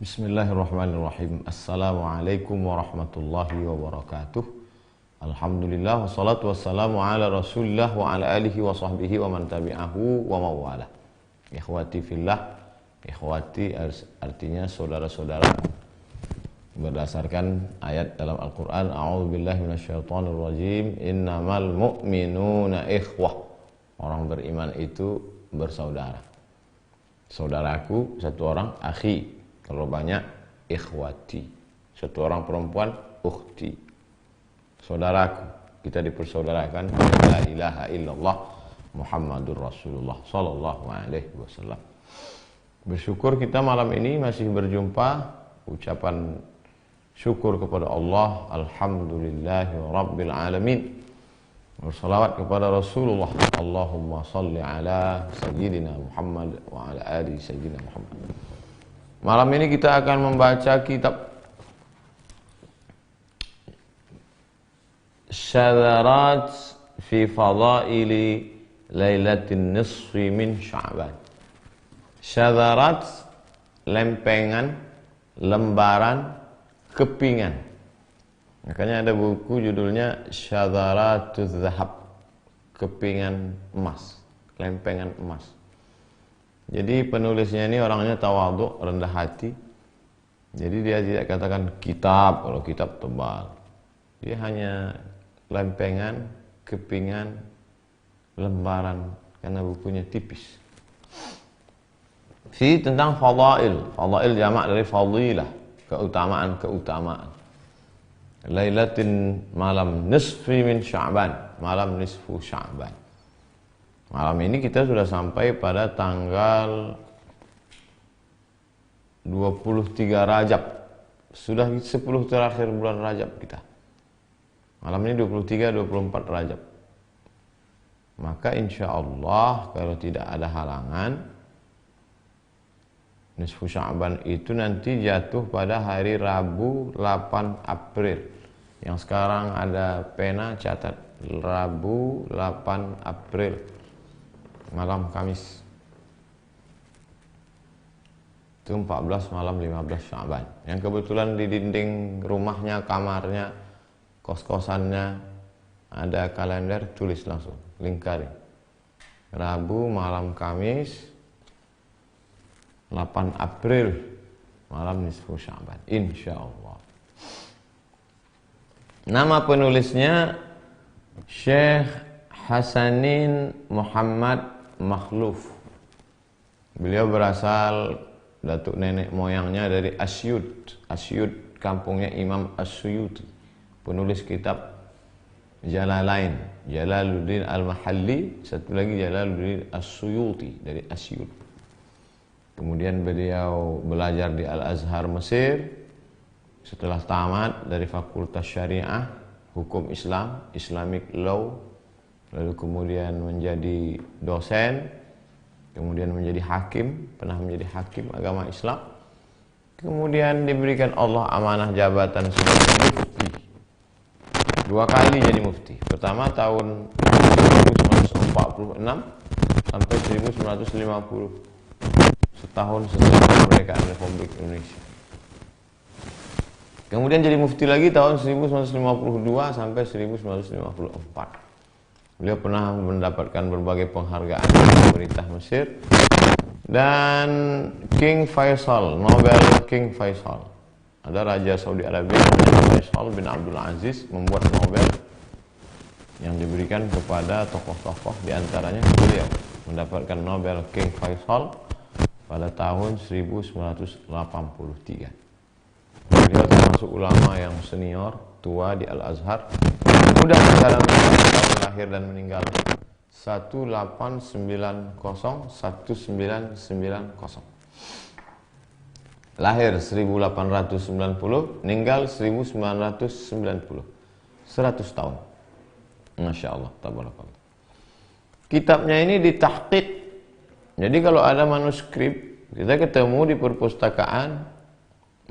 Bismillahirrahmanirrahim. Assalamualaikum warahmatullahi wabarakatuh. Alhamdulillah wassalatu wassalamu ala Rasulillah wa ala alihi wa sahbihi wa man tabi'ahu wa mawala. Ikhwati fillah, ikhwati artinya saudara-saudara. Berdasarkan ayat dalam Al-Qur'an, a'udzubillahi minasyaitonir rajim, innamal mu'minuna ikhwah. Orang beriman itu bersaudara. Saudaraku satu orang, akhi. Kalau banyak, ikhwati. Satu orang perempuan, ukhti. Saudaraku, kita dipersaudarakan. La ilaha illallah Muhammadur Rasulullah sallallahu alaihi wasallam. Bersyukur kita malam ini masih berjumpa. Ucapan syukur kepada Allah. Alhamdulillahi rabbil alamin. Bersalawat kepada Rasulullah. Allahumma salli ala sayyidina Muhammad wa ala ali sayyidina Muhammad. Malam ini kita akan membaca kitab Syadharat fi Fadaili Lailatin Nisfi min Sya'ban. Syadharat, lempengan, lembaran, kepingan. Makanya ada buku judulnya Syadharatuz Zahab, kepingan emas, lempengan emas. Jadi penulisnya ini orangnya tawadhu, rendah hati. Jadi dia tidak katakan kitab, kalau kitab tebal. Dia hanya lempengan, kepingan, lembaran, karena bukunya tipis. Tentang fadail. Fadail jamak dari fadilah, keutamaan-keutamaan. Lailatin, malam nisfi min Sya'ban, malam nisfu Sya'ban. Malam ini kita sudah sampai pada tanggal 23 Rajab. Sudah 10 terakhir bulan Rajab kita. Malam ini 23-24 Rajab. Maka insya Allah kalau tidak ada halangan, nisfu Sya'ban itu nanti jatuh pada hari Rabu 8 April. Yang sekarang ada pena, catat. Rabu 8 April. Malam Kamis itu 14 malam 15 Sya'ban. Yang kebetulan di dinding rumahnya, kamarnya, kos-kosannya ada kalender, tulis langsung, lingkari. Rabu malam Kamis 8 April malam nisfu Sya'ban, insyaallah. Nama penulisnya Syekh Hasanin Muhammad Makhluf. Beliau berasal, datuk nenek moyangnya dari Asyud. Asyud kampungnya Imam As-Suyuti, penulis kitab Jalalain, Jalaluddin Al-Mahalli, satu lagi Jalaluddin As-Suyuti dari Asyud. Kemudian beliau belajar di Al-Azhar Mesir. Setelah tamat dari Fakultas Syariah, Hukum Islam, Islamic Law, lalu kemudian menjadi dosen, kemudian menjadi hakim, pernah menjadi hakim agama Islam. Kemudian diberikan Allah amanah jabatan sebagai mufti. 2 kali jadi mufti. Pertama tahun 1946 sampai 1950. Setahun setelah kemerdekaan Republik Indonesia. Kemudian jadi mufti lagi tahun 1952 sampai 1954. Beliau pernah mendapatkan berbagai penghargaan dari pemerintah Mesir dan King Faisal, Nobel King Faisal. Ada Raja Saudi Arabia, Faisal bin Abdul Aziz, membuat Nobel yang diberikan kepada tokoh-tokoh, diantaranya beliau mendapatkan Nobel King Faisal pada tahun 1983. Beliau termasuk ulama yang senior, tua di Al-Azhar. Mudah dalam tahun lahir dan meninggal 1890-1990. Lahir 1890, meninggal 1990. 100 tahun. Masya Allah, tabarakallah. Kitabnya ini ditahqiq. Jadi kalau ada manuskrip, kita ketemu di perpustakaan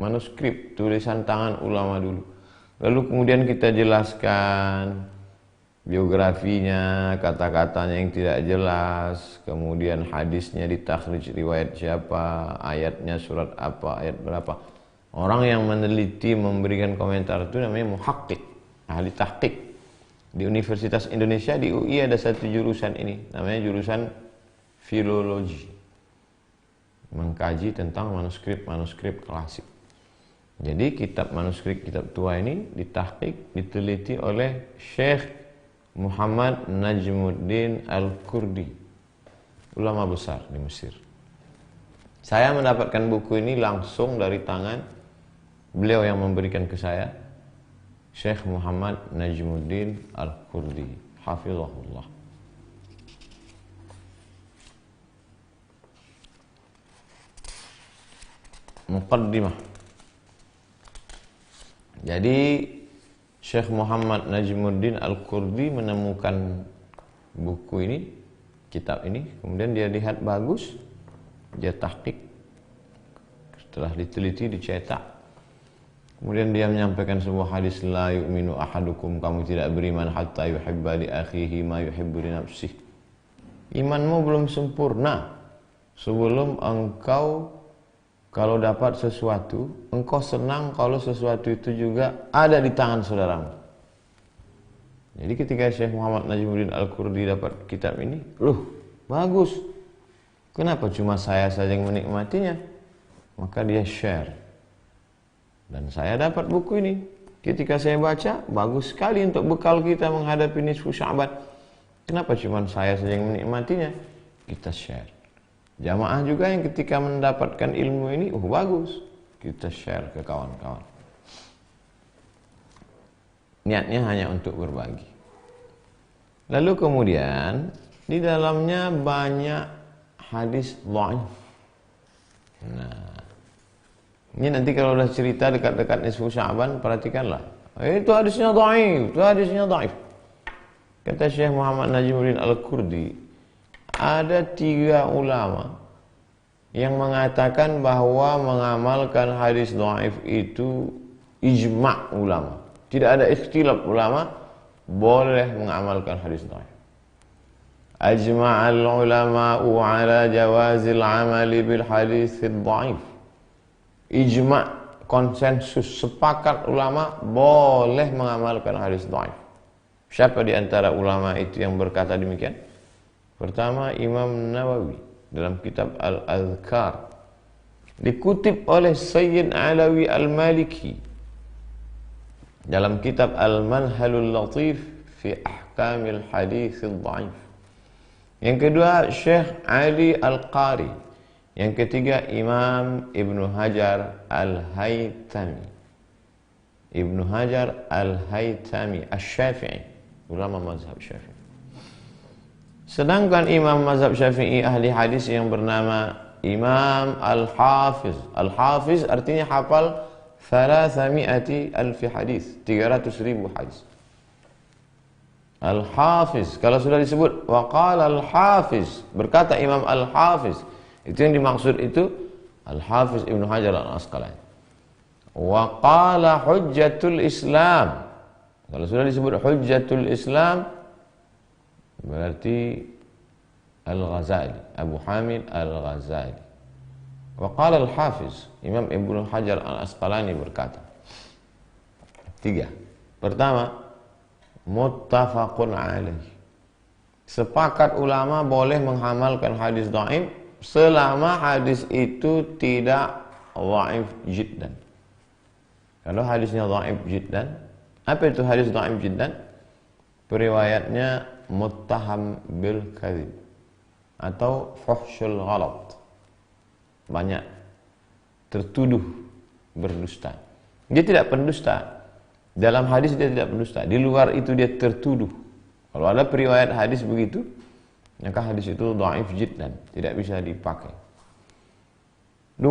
manuskrip tulisan tangan ulama dulu. Lalu kemudian kita jelaskan, biografinya, kata-katanya yang tidak jelas, kemudian hadisnya ditakhrij riwayat siapa, ayatnya surat apa, ayat berapa. Orang yang meneliti, memberikan komentar itu namanya muhaqqiq, ahli tahqiq. Di Universitas Indonesia, di UI ada satu jurusan ini, namanya jurusan filologi, mengkaji tentang manuskrip klasik. Jadi kitab manuskrip kitab tua ini ditahqiq, diteliti oleh Syekh Muhammad Najmuddin Al-Kurdi, ulama besar di Mesir. Saya mendapatkan buku ini langsung dari tangan beliau yang memberikan ke saya, Syekh Muhammad Najmuddin Al-Kurdi, hafizahullah. Muqaddimah. Jadi Syekh Muhammad Najmuddin Al-Kurdi menemukan buku ini, kitab ini, kemudian dia lihat bagus, dia tahqiq, setelah diteliti, dicetak, kemudian dia menyampaikan sebuah hadis, la yu'minu ahadukum, kamu tidak beriman hatta yuhibba li akhihi ma yuhibbu li nafsihi. Imanmu belum sempurna sebelum engkau kalau dapat sesuatu, engkau senang kalau sesuatu itu juga ada di tangan saudaramu. Jadi ketika Syekh Muhammad Najmuddin Al-Kurdi dapat kitab ini, loh, bagus. Kenapa cuma saya saja yang menikmatinya? Maka dia share. Dan saya dapat buku ini. Ketika saya baca, bagus sekali untuk bekal kita menghadapi nisfu Sya'ban. Kenapa cuma saya saja yang menikmatinya? Kita share. Jamaah juga yang ketika mendapatkan ilmu ini, bagus, kita share ke kawan-kawan. Niatnya hanya untuk berbagi. Lalu kemudian di dalamnya banyak hadis dhaif. Nah, ini nanti kalau udah cerita dekat-dekat nisfu Sya'ban, perhatikanlah. Itu hadisnya dhaif, itu hadisnya dhaif. Kata Syekh Muhammad Najmuddin Al-Kurdi, ada 3 ulama yang mengatakan bahwa mengamalkan hadis dhaif itu ijma' ulama. Tidak ada ikhtilaf ulama boleh mengamalkan hadis dhaif. Ajma'al ulama'u ala jawazil amali bil hadis dhaif. Ijma', konsensus, sepakat ulama boleh mengamalkan hadis dhaif. Siapa di antara ulama itu yang berkata demikian? Pertama, Imam Nawawi dalam kitab Al-Adhkar, dikutip oleh Sayyid Alawi Al-Maliki dalam kitab Al-Manhalul Latif fi Ahkamil Hadits Dhaif. Yang kedua, Syekh Ali Al-Qari. Yang ketiga, Imam Ibnu Hajar Al-Haytami. Ibnu Hajar Al-Haytami Asy-Syafi'i, ulama mazhab Syafi'i. Sedangkan imam mazhab Syafi'i ahli hadis yang bernama Imam Al-Hafiz. Al-Hafiz artinya hafal 300,000 hadis, 300,000 hadis. Al-Hafiz, kalau sudah disebut waqala Al-Hafiz, berkata Imam Al-Hafiz, itu yang dimaksud itu Al-Hafiz Ibnu Hajar Al-Asqalani. Waqala Hujjatul Islam, kalau sudah disebut Hujjatul Islam, berarti Al-Ghazali, Abu Hamid Al-Ghazali. Wa qala Al-Hafiz, Imam Ibnu Hajar Al-Asqalani berkata, 3. Pertama, muttafaqun alaih. Sepakat ulama boleh mengamalkan hadis dhaif selama hadis itu tidak dhaif jiddan. Kalau hadisnya dhaif jiddan, apa itu hadis dhaif jiddan? Periwayatnya muttaham bil kadhib atau fuhsyul ghalat, banyak tertuduh berdusta. Dia tidak pendusta, dalam hadis dia tidak pendusta, di luar itu dia tertuduh. Kalau ada periwayat hadis begitu, maka hadis itu dhaif jiddan, tidak bisa dipakai. 2,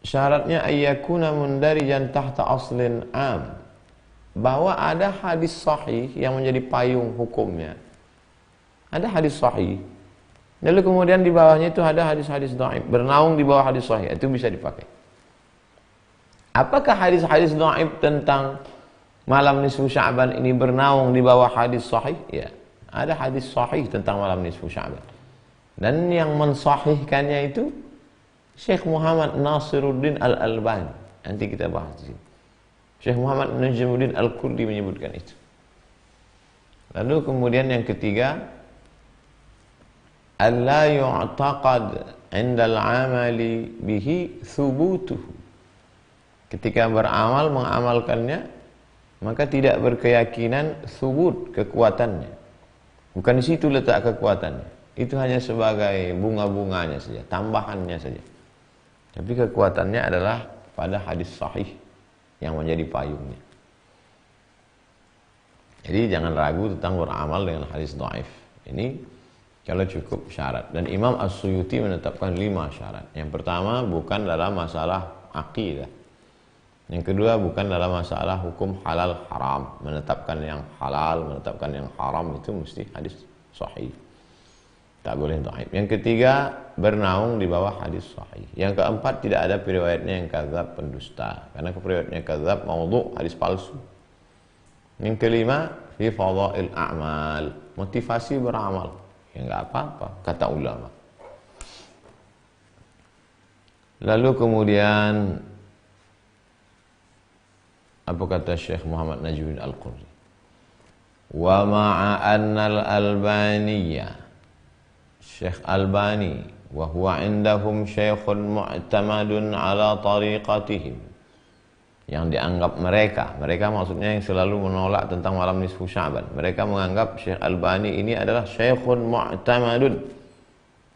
syaratnya ayyakuna mundarijan tahta aslin am, bahwa ada hadis sahih yang menjadi payung hukumnya. Ada hadis sahih, lalu kemudian di bawahnya itu ada hadis-hadis dhaif, bernaung di bawah hadis sahih, itu bisa dipakai. Apakah hadis-hadis dhaif tentang malam nisfu Sya'ban ini bernaung di bawah hadis sahih? Ya, ada hadis sahih tentang malam nisfu Sya'ban. Dan yang mensahihkannya itu Syekh Muhammad Nasiruddin Al-Albani. Nanti kita bahas di sini. Syekh Muhammad Najmuddin Al-Kurdi menyebutkan itu. Lalu kemudian yang ketiga, alla yu'taqad 'inda al-'amali bihi thubutuhu. Ketika beramal, mengamalkannya, maka tidak berkeyakinan thubut, kekuatannya. Bukan di situ letak kekuatannya. Itu hanya sebagai bunga-bunganya saja, tambahannya saja. Tapi kekuatannya adalah pada hadis sahih yang menjadi payungnya. Jadi jangan ragu tentang beramal dengan hadis dhaif. Ini kalau cukup syarat. Dan Imam As-Suyuti menetapkan 5 syarat. Yang pertama bukan dalam masalah akidah. Yang kedua bukan dalam masalah hukum halal haram. Menetapkan yang halal, menetapkan yang haram itu mesti hadis sahih. Tak boleh dhaif. Yang ketiga bernaung di bawah hadis sahih. Yang keempat tidak ada periwayatnya yang kadzab, pendusta. Karena periwayatnya kadzab, maudhu', hadis palsu. Yang kelima fi fadhail a'mal, motivasi beramal. Ya enggak apa-apa kata ulama. Lalu kemudian apa kata Syekh Muhammad Najmuddin Al-Qurdi? Wa ma'a anna al-Albaniyya, Syekh Albani wa huwa indahum syekhun mu'tamadun ala tariqatihim, yang dianggap mereka maksudnya yang selalu menolak tentang malam nisfu Sya'ban. Mereka menganggap Syekh Albani ini adalah syekhun mu'tamadun,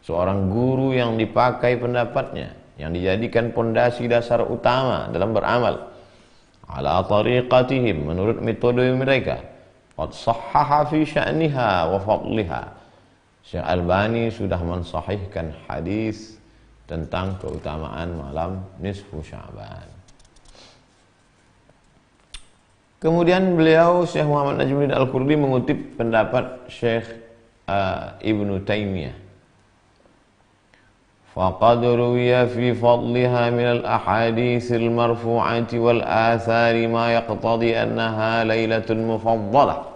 seorang guru yang dipakai pendapatnya, yang dijadikan pondasi dasar utama dalam beramal. Ala tariqatihim, menurut metode mereka. Qad sahhaha fi sya'niha wa fadliha. Syekh Albani sudah mensahihkan hadis tentang keutamaan malam nisfu Sya'ban. Kemudian beliau Syekh Muhammad Najmuddin Al-Kurdi mengutip pendapat Syekh Ibnu Taimiyah. Faqad ruwiya fi fadliha min al-ahaditsil marfu'ati wal athari ma yaqtadi annaha lailatul mufaddalah.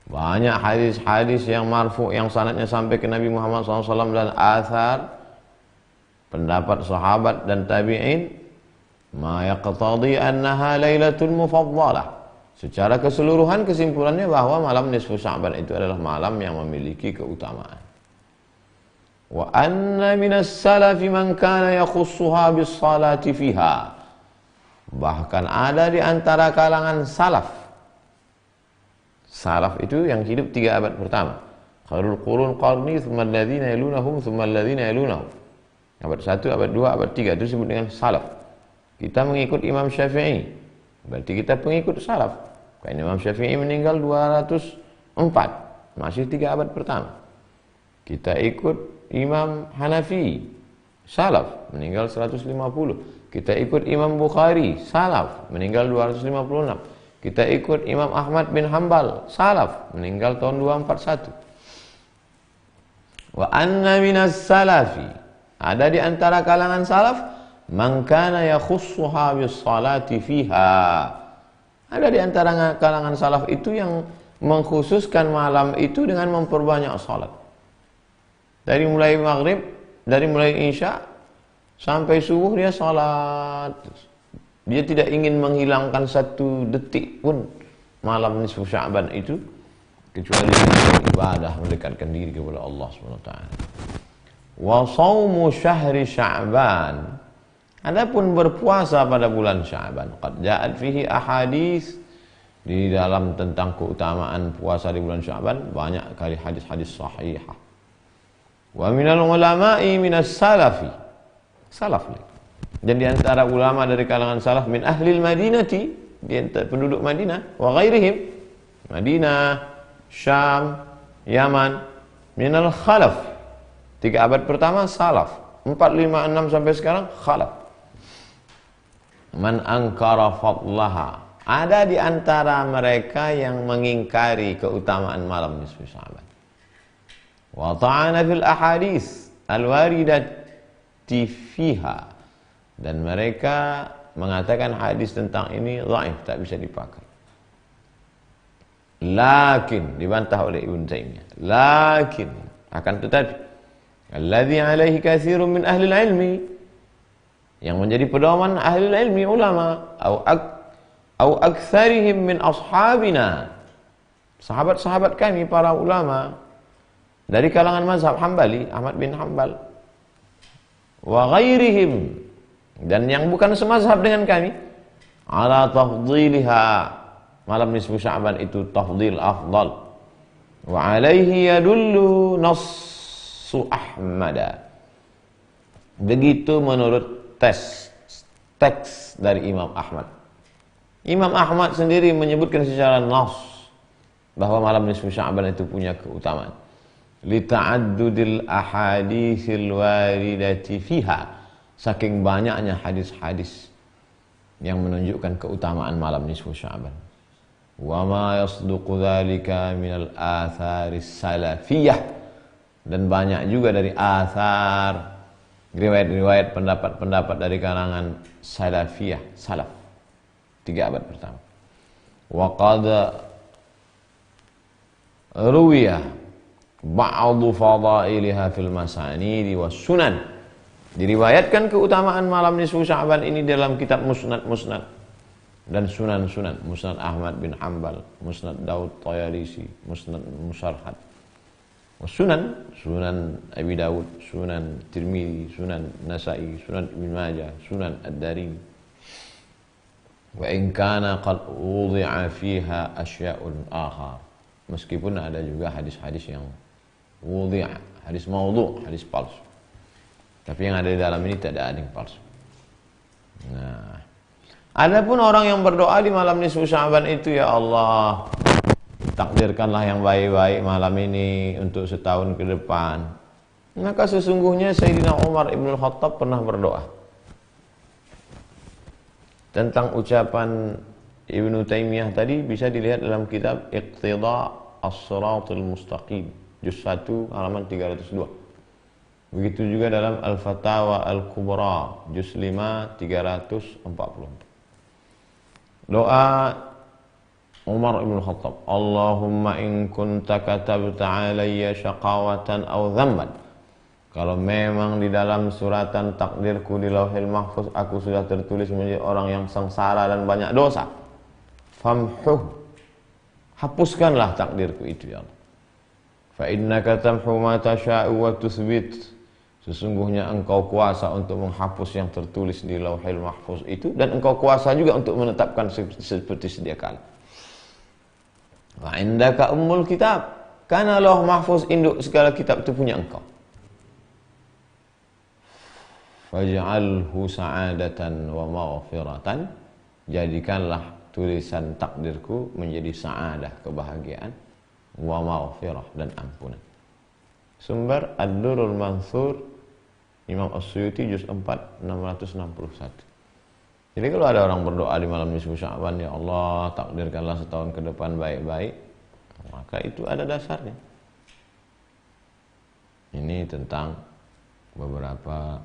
Banyak hadis-hadis yang marfu' yang sanadnya sampai ke Nabi Muhammad SAW dan athar, pendapat sahabat dan tabi'in, ma yaqtadi annaha lailatul mufaddalah. Secara keseluruhan kesimpulannya bahwa malam nisfu Sya'ban itu adalah malam yang memiliki keutamaan. Wa anna minas salafi man kana yakhussuha bis salati fiha. Bahkan ada di antara kalangan salaf. Salaf itu yang hidup 3 abad pertama. Khairul qurun qarni, thumma alladhina yalunahum, thumma alladhina yalunahum. Abad 1, abad 2, abad 3 itu disebut dengan salaf. Kita mengikut Imam Syafi'i, berarti kita pengikut salaf. Karena Imam Syafi'i meninggal 204, masih 3 abad pertama. Kita ikut Imam Hanafi, salaf, meninggal 150. Kita ikut Imam Bukhari, salaf, meninggal 256. Kita ikut Imam Ahmad bin Hanbal, salaf, meninggal tahun 241. Wa anna minas salafi, ada di antara kalangan salaf, man kana yakhussuha bis salati fiha. Ada di antara kalangan salaf itu yang mengkhususkan malam itu dengan memperbanyak salat. Dari mulai maghrib, dari mulai isya sampai subuh dia salat. Dia tidak ingin menghilangkan 1 detik pun malam nisfu Sya'ban itu kecuali ibadah mendekatkan diri kepada Allah SWT. Wa shaumu syahri Sya'ban, adapun berpuasa pada bulan Sya'ban, qad ja'at fihi ahadits, di dalam tentang keutamaan puasa di bulan Sya'ban banyak kali hadis-hadis sahihah. Wa minal ulama'i minas salafi, salaf. Dan di antara ulama dari kalangan salaf min ahlil Madinati, di antara penduduk Madinah, wa ghairihim, Madinah, Syam, Yaman, minal khalaf. 3 abad pertama salaf, 4, 5, 6 sampai sekarang khalaf. Man ankara fadlaha, ada di antara mereka yang mengingkari keutamaan malam nisfu Sya'ban. Wa ta'ana fil ahadits al-waridati fiha, dan mereka mengatakan hadis tentang ini dhaif, tak bisa dipakai. Lakin dibantah oleh Ibnu Taimiyah. Lakin akan tetapi alladzi alaihi katsirun min ahli ilmi, yang menjadi pedoman ahli ilmi ulama, au aktsarihim min ashabina, sahabat-sahabat kami para ulama dari kalangan mazhab Hambali, Ahmad bin Hambal, wa ghairihim, dan yang bukan semazhab dengan kami, ala tafdhilha, malam nisfu Sya'ban itu tafdhil afdal, wa alaihi yadullu nassu Ahmad. Begitu menurut teks dari Imam Ahmad. Imam Ahmad sendiri menyebutkan secara nas bahwa malam nisfu Sya'ban itu punya keutamaan. Li ta'addudil ahaditsil waridati fiha, saking banyaknya hadis-hadis yang menunjukkan keutamaan malam nisfu Sya'ban. Wa ma yasduqu dzalika minal atharis salafiyah, dan banyak juga dari athar, riwayat-riwayat, pendapat-pendapat dari kalangan salafiyah, salaf 3 abad pertama. Wa qad ruwiya ba'du fadailiha fil masanid was sunan, diriwayatkan keutamaan malam nisfu Sya'ban ini dalam kitab musnad dan sunan-sunan, Musnad Ahmad bin Hanbal, Musnad Daud Tayalisi, Musnad Musarhad, Sunan Abi Daud, Sunan Tirmidzi, Sunan Nasa'i, Sunan Ibn Majah, Sunan Ad-Darimi. Wa in kana qad wudi'a fiha asya'un akhar, meskipun ada juga hadis-hadis yang wudi'a, hadis maudhu', hadis palsu. Tapi yang ada di dalam ini tidak ada yang palsu. Nah, adapun orang yang berdoa di malam nisfu Sya'ban itu, ya Allah, takdirkanlah yang baik-baik malam ini untuk setahun ke depan, maka sesungguhnya Sayyidina Umar Ibn Khattab pernah berdoa. Tentang ucapan Ibnu Taimiyah tadi bisa dilihat dalam kitab Iqtida As-Siratal Mustaqim, juz 1 halaman 302. Begitu juga dalam Al-Fatawa Al-Kubra, juz 5 344. Doa Umar Ibn Khattab, Allahumma in kunta katabta alayya syaqawatan aw dhamman, kalau memang di dalam suratan takdirku di Lauhil Mahfuz aku sudah tertulis menjadi orang yang sengsara dan banyak dosa, famhuh, hapuskanlah takdirku itu, ya Allah. Fa innaka tamhu ma tasha'u wa tuthbit, sesungguhnya engkau kuasa untuk menghapus yang tertulis di Lauhil Mahfuz itu, dan engkau kuasa juga untuk menetapkan seperti sedia kala. Wa indaka ummul kitab, karena Lauh Mahfuz induk segala kitab itu punya engkau. Faj'alhu sa'adatan wa maghfiratan, jadikanlah tulisan takdirku menjadi sa'adah, kebahagiaan, wa maghfirah, dan ampunan. Sumber Ad-Durrul Mansur, Imam As-Suyuti, juz 4 661. Jadi kalau ada orang berdoa di malam nisfu Sya'ban, ya Allah takdirkanlah setahun ke depan baik-baik, maka itu ada dasarnya. Ini tentang beberapa.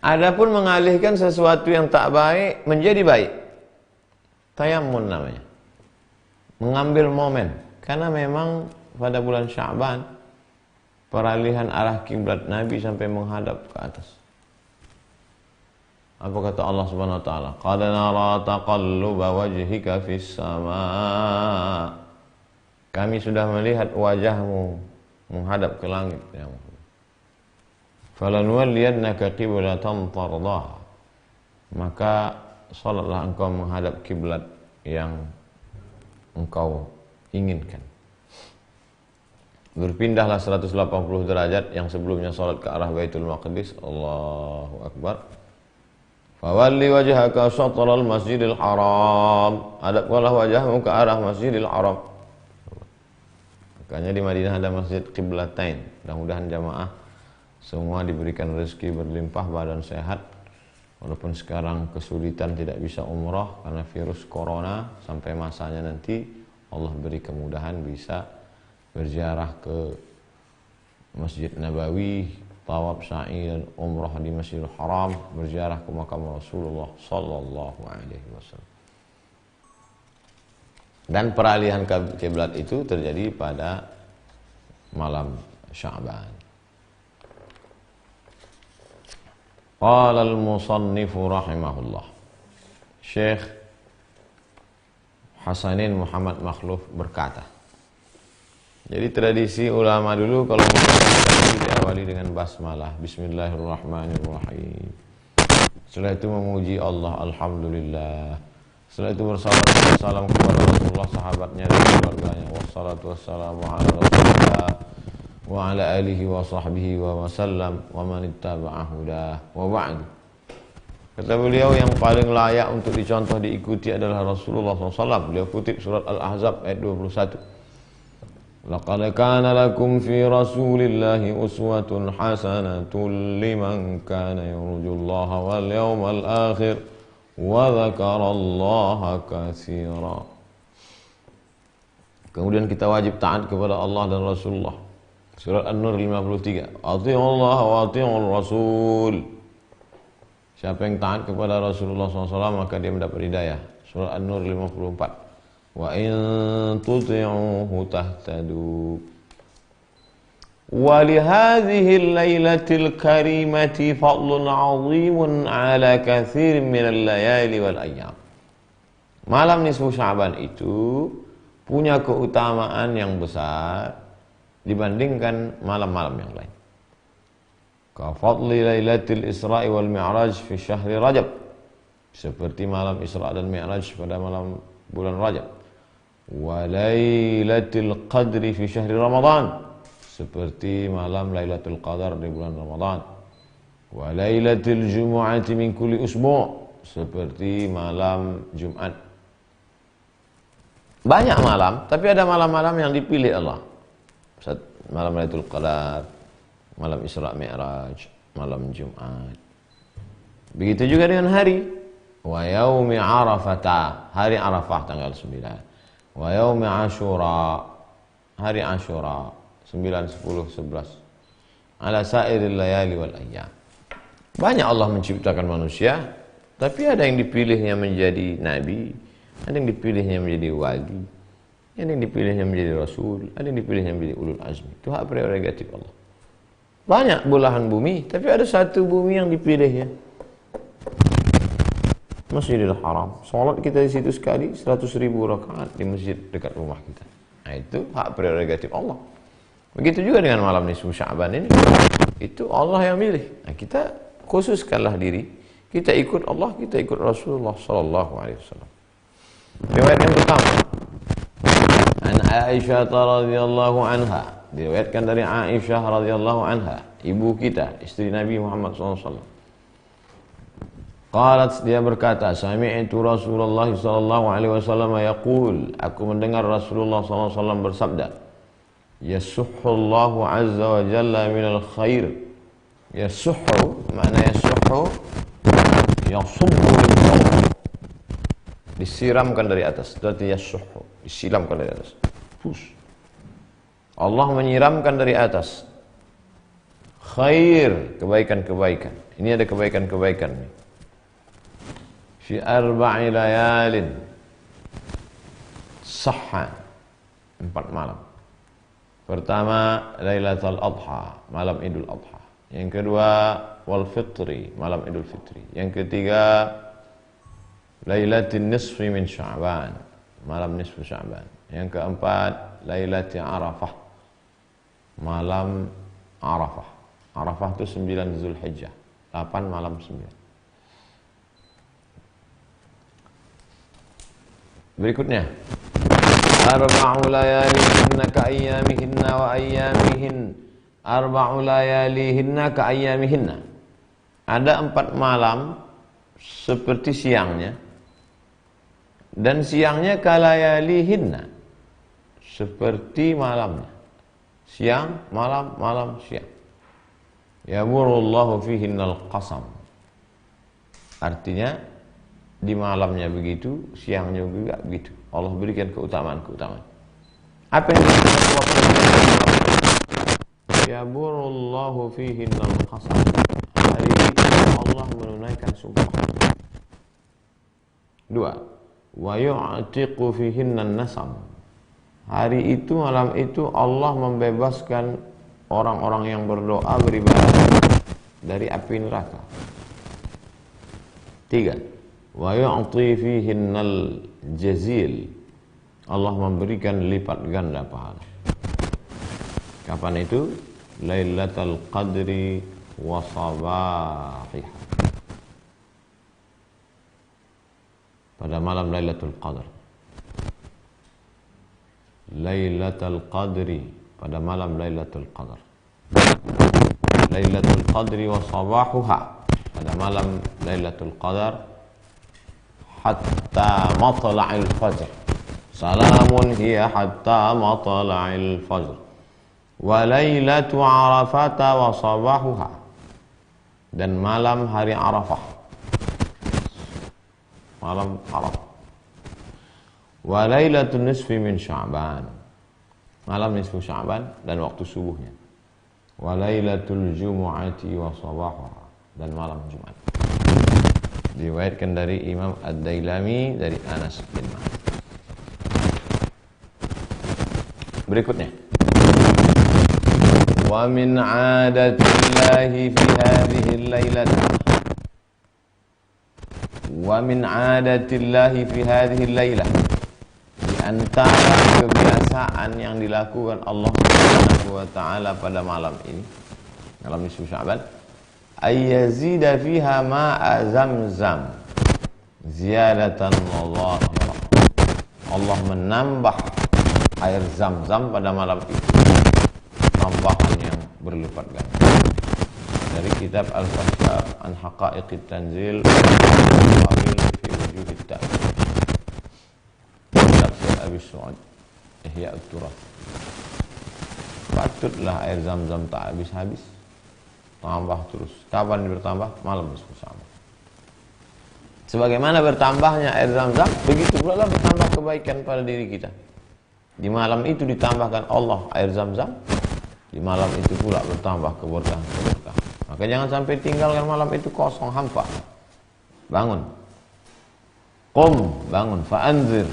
Adapun mengalihkan sesuatu yang tak baik menjadi baik, tayammun namanya, mengambil momen. Karena memang pada bulan Sya'ban peralihan arah kiblat Nabi sampai menghadap ke atas. Apa kata Allah Subhanahu wa taala? Qad nara taqalluba wajhika fis sama. Kami sudah melihat wajahmu menghadap ke langit, ya Muhammad. Falanuwalliyannaka qiblatan tardaha, maka salatlah engkau menghadap kiblat yang engkau inginkan. Berpindahlah 180 derajat, yang sebelumnya salat ke arah Baitul Maqdis, Allahu Akbar. Fawalli wajhaka syatral Masjidil Haram, hadapkanlah wajahmu ke arah Masjidil Haram. Makanya di Madinah ada Masjid Qiblatain. Mudah-mudahan jamaah semua diberikan rezeki berlimpah, badan sehat. Walaupun sekarang kesulitan tidak bisa umrah karena virus corona, sampai masanya nanti Allah beri kemudahan bisa berziarah ke Masjid Nabawi, tawaf sa'i dan umrah di Masjidil Haram, berziarah ke makam Rasulullah sallallahu alaihi wasallam. Dan peralihan kiblat itu terjadi pada malam Sya'ban. Qala al-musannifu rahimahullah. Syekh Hasanin Muhammad Makhluf berkata, jadi tradisi ulama dulu kalau diawali dengan basmalah, bismillahirrahmanirrahim. Setelah itu memuji Allah, alhamdulillah. Setelah itu bersalawat dan salam kepada Rasulullah, sahabatnya dan keluarganya. Wassalatu wassalamu ala Rasulillah wa ala alihi wa sahbihi wa wasallam wa man ittaba'a hudah wa ba'du. Kata beliau, yang paling layak untuk dicontoh diikuti adalah Rasulullah SAW. Beliau kutip surat Al-Ahzab ayat 21. Laqad kana lakum fi Rasulillahi uswatun hasanatun liman kana yarjullaha wal yawmal akhir wa dzakarallaha katsira. Kemudian kita wajib taat kepada Allah dan Rasulullah. Surat An-Nur 53. Athi'ullaha wa athi'ur Rasul. Siapa yang taat kepada Rasulullah SAW maka dia mendapat hidayah. Surah An-Nur 54. Wa in tuti'uhu tahtadu. Wa li hadhihi al-lailatil karimati fadlun 'azimun 'ala katsirin min al-layali wal ayyam. Malam nisfu Sya'ban itu punya keutamaan yang besar dibandingkan malam-malam yang lain. Kafadli lailatul Isra'i wal Mi'raj fi syahri Rajab, seperti malam Isra dan Mi'raj pada malam bulan Rajab. Wa lailatul Qadri fi syahri Ramadan, seperti malam Lailatul Qadar di bulan Ramadan. Wa lailatul Jumu'ati min kulli usbu', seperti malam Jumat. Banyak malam, tapi ada malam-malam yang dipilih Allah. Malam Lailatul Qadar, malam Isra Mi'raj, malam Jumat. Begitu juga dengan hari. Wa yaumi Arafata, hari Arafah tanggal 9. Wa yaumi Ashura, hari Ashura 9, 10, 11. Ala sairil layali wal ayyam. Banyak Allah menciptakan manusia, tapi ada yang dipilihnya menjadi nabi, ada yang dipilihnya menjadi wali, ada yang dipilihnya menjadi rasul, ada yang dipilihnya menjadi ulul azmi. Itu hak prerogatif Allah. Banyak belahan bumi, tapi ada satu bumi yang dipilihnya. Masjidil Haram. Salat kita di situ sekali 100.000 rakaat di masjid dekat rumah kita. Nah, itu hak prerogatif Allah. Begitu juga dengan malam nisfu Sya'ban ini. Itu Allah yang milih. Nah, kita khususkanlah diri. Kita ikut Allah, kita ikut Rasulullah sallallahu alaihi wasallam. Riwayat yang pertama. An Aisyah radhiyallahu anha. Diriwayatkan dari Aisyah radhiyallahu anha, ibu kita, istri Nabi Muhammad SAW. Qalat, dia berkata, sami'tu Rasulullah sallallahu alaihi wasallam yaqul, aku mendengar Rasulullah SAW bersabda, yasuhullahu azza wa jalla minal khair. Yasuhu, makna yasuhu, yasubbu min fawq, disiramkan dari atas. Berarti yasuhu, disiramkan dari atas. Allah menyiramkan dari atas khair, kebaikan-kebaikan. Ini ada kebaikan-kebaikan nih. Fi arba'i layalin sahha, 4 malam. Pertama Lailatul Adha, malam Idul Adha. Yang kedua wal fitri, malam Idul Fitri. Yang ketiga Lailatul Nisfi min Sya'ban, malam nisfu Sya'ban. Yang keempat Lailatul Arafah, malam Arafah. Arafah itu 9 Zulhijjah, 8 malam 9. Berikutnya, arba'u layalihinna ka ayyamihinna wa ayyamihin. Arba'u layalihinna ka ayyamihinna. Ada 4 malam seperti siangnya, dan siangnya ka layalihinna, seperti malamnya. Siang, malam, malam, siang. Yamurullahu fihinnal qasam. Artinya di malamnya begitu, siangnya juga begitu. Allah berikan keutamaan-keutamaan. Apa yang Yamurullahu fihinnal qasam. Hari itu Allah menunaikan sumpah. 2. wa yu'tiqu fihinna an-nasam. Hari itu, malam itu Allah membebaskan orang-orang yang berdoa beribadah dari api neraka. 3. Wa yu'ti fihinnal jazil. Allah memberikan lipat ganda pahala. Kapan itu? Lailatul Qadri wa sabahiha. Pada malam Lailatul Qadar. Lailatul Qadri, pada malam Lailatul Qadar. Lailatul Qadri wa sabahuha, pada malam Lailatul Qadar hatta matla'il fajr. Salamun hiya hatta matla'il fajr. Wa lailatu Arafata wa sabahuha, dan malam hari Arafah. Malam Arafah. Wa lailatul nisfi min Sya'ban, malam nisfu Sya'ban dan waktu subuhnya. Wa lailatul jumu'ati wa sabahuha, dan malam Jumat. Diriwayatkan dari Imam Ad-Dailami dari Anas bin Malik. Berikutnya, wa min 'adatillahi fi hadhihi al-lailah, wa min 'adatillahi fi hadhihi al-lailah, di antara kebiasaan yang dilakukan Allah Subhanahu wa taala pada malam ini, malam nisfu Sya'ban, ayyazida fiha ma'a zamzam ziyadatan Allah. Allah menambah air zam-zam pada malam itu, tambahan yang berlipat ganda. Dari kitab Al-Kashaf an Haqa'iqit Tanzil fi Wujudit Ta'wil, tafsir Abi Su'ad Ihya At-Turath. Patutlah air zam-zam tak habis-habis, tambah terus. Kapan bertambah? Malam nisfu Sya'ban. Sebagaimana bertambahnya air zam-zam, begitu pula bertambah kebaikan pada diri kita. Di malam itu ditambahkan Allah air zam-zam, di malam itu pula bertambah keberkahan. Maka jangan sampai tinggalkan malam itu kosong, hampa. Bangun. Qum, bangun, fa'anzir.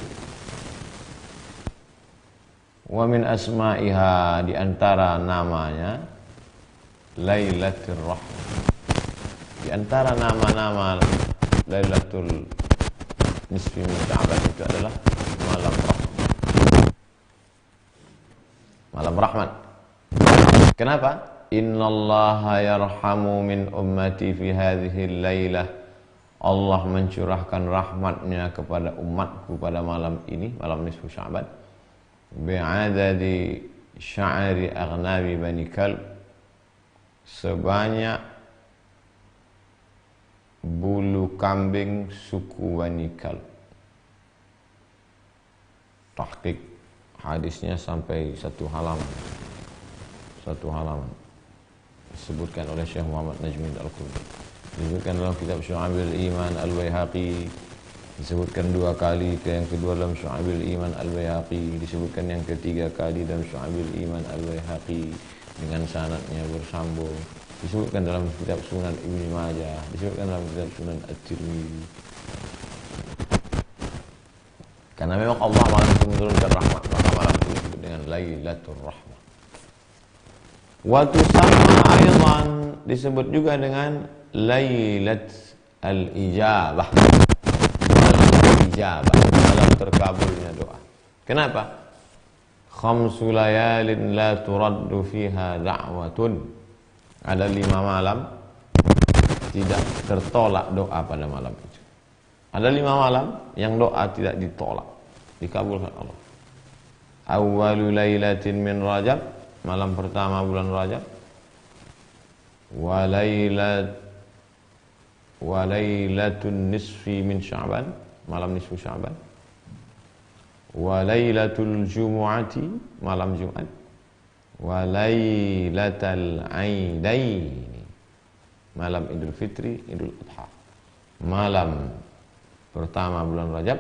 Wa min asma'iha, di antara namanya Lailatul Rahmah. Di antara nama-nama Lailatul Nisfi min Sya'ban itu adalah malam rahmat. Malam rahmat. Kenapa? Innallaha yarhamu min ummati fi hadhihi lailah. Allah mencurahkan rahmatnya kepada umatku pada malam ini, malam nisfu Sya'ban, bi'adadi sya'ri agnabi Bani Kalb, sebanyak bulu kambing suku Bani Kalb. Tahqiq hadisnya sampai satu halaman disebutkan oleh Syekh Muhammad Najmuddin Al-Qurtubi, disebutkan dalam kitab Syu'abil Iman Al-Baihaqi, disebutkan 2 kali, yang kedua dalam Syu'abil Iman Al-Baihaqi, disebutkan yang ketiga kali dalam Syu'abil Iman Al-Baihaqi dengan sanadnya bersambung, disebutkan dalam kitab Sunan Ibnu Majah, disebutkan dalam kitab Sunan At-Tirmidzi. Karena memang Allah malam itu menurunkan rahmat, maka malam itu disebut dengan Lailatul Rahmah. Wa tusamma aidan, disebut juga dengan Lailat al-Ijabah, malam terkabulnya doa. Kenapa? Khamsu layalin la turaddu fiha da'watun. Ada 5 malam tidak tertolak doa pada malam itu. Ada 5 malam yang doa tidak ditolak, dikabulkan Allah. Awwalu lailatin min Rajab, malam pertama bulan Rajab. Wa lailatun nisfi min Sya'ban, malam nisfu Sya'ban. Wa lailatul jumu'ati, malam Jumat. Wa lailatul aidaini, malam Idul Fitri, Idul Adha. Malam pertama bulan Rajab,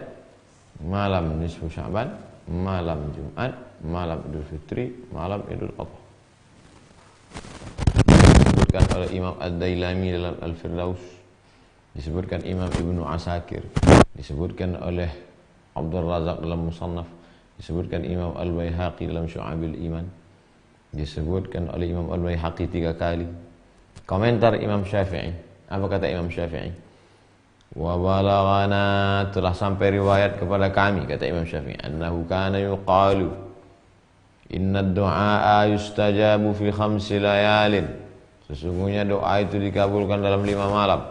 malam nisfu Sya'ban, malam Jumat, malam Idul Fitri, malam Idul Adha. Disebutkan oleh Imam Ad-Dailami dalam Al-Firdaus, disebutkan Imam Ibnu Asakir, disebutkan oleh Abdul Razak dalam Musannaf, disebutkan Imam Al-Baihaqi dalam Syu'abil Iman, disebutkan oleh Imam Al-Baihaqi 3 kali. Komentar Imam Syafi'i, apa kata Imam Syafi'i? Wa balaghana, telah sampai riwayat kepada kami, kata Imam Syafi'i, annahu kana yuqalu inna ad-du'a yustajabu fi 5 layalin, sesungguhnya doa itu dikabulkan dalam 5 malam.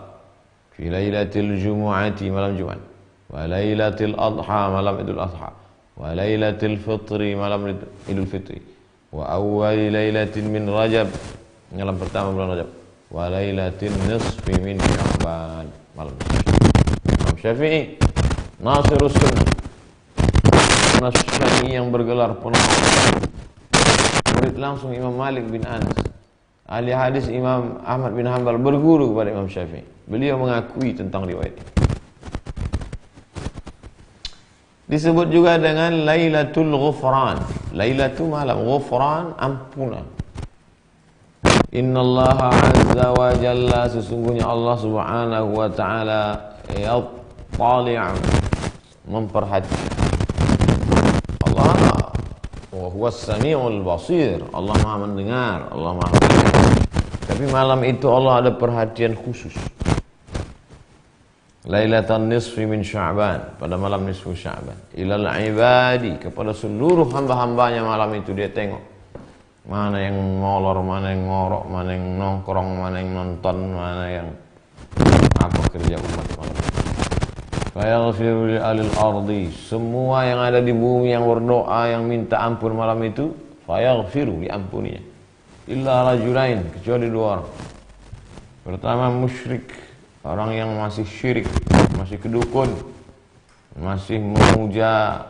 Fi lailatul jumu'ati, malam Jumat, wa lailatul adha, malam Idul Adha, wa lailatul fitri, malam Idul Fitri, wa awwal lailatin min Rajab, malam pertama bulan Rajab, wa lailatin nisfi min Sya'ban, malam Imam Syafi'i Nasirus Sunnah, Syafi'i yang bergelar penolong, murid langsung Imam Malik bin Anas, ahli hadis Imam Ahmad bin Hanbal, berguru kepada Imam Syafi'i. Beliau mengakui tentang riwayat ini. Disebut juga dengan Lailatul Ghufran. Lailatul malam, Ghufran ampunan. Innallaha azza wa jalla, sesungguhnya Allah subhanahu wa ta'ala yattali'u, memperhatikan. Allah wa huwas sami'ul basir, Allah Maha mendengar, Allah Maha melihat. Tapi malam itu Allah ada perhatian khusus. Lailatan nisfi min Sya'ban, pada malam nisfu Sya'ban, ilal ibadi, kepada seluruh hamba-hambanya malam itu dia tengok. Mana yang ngolor, mana yang ngorok, mana yang nongkrong, mana yang nonton, mana yang apa kerja umat malam. Fayaghfiru li alil ardi, semua yang ada di bumi yang berdoa, yang minta ampun malam itu, fayaghfiru, diampuninya. Illa rajulain, kecuali 2 orang. Pertama musyrik, orang yang masih syirik, masih kedukun, masih memuja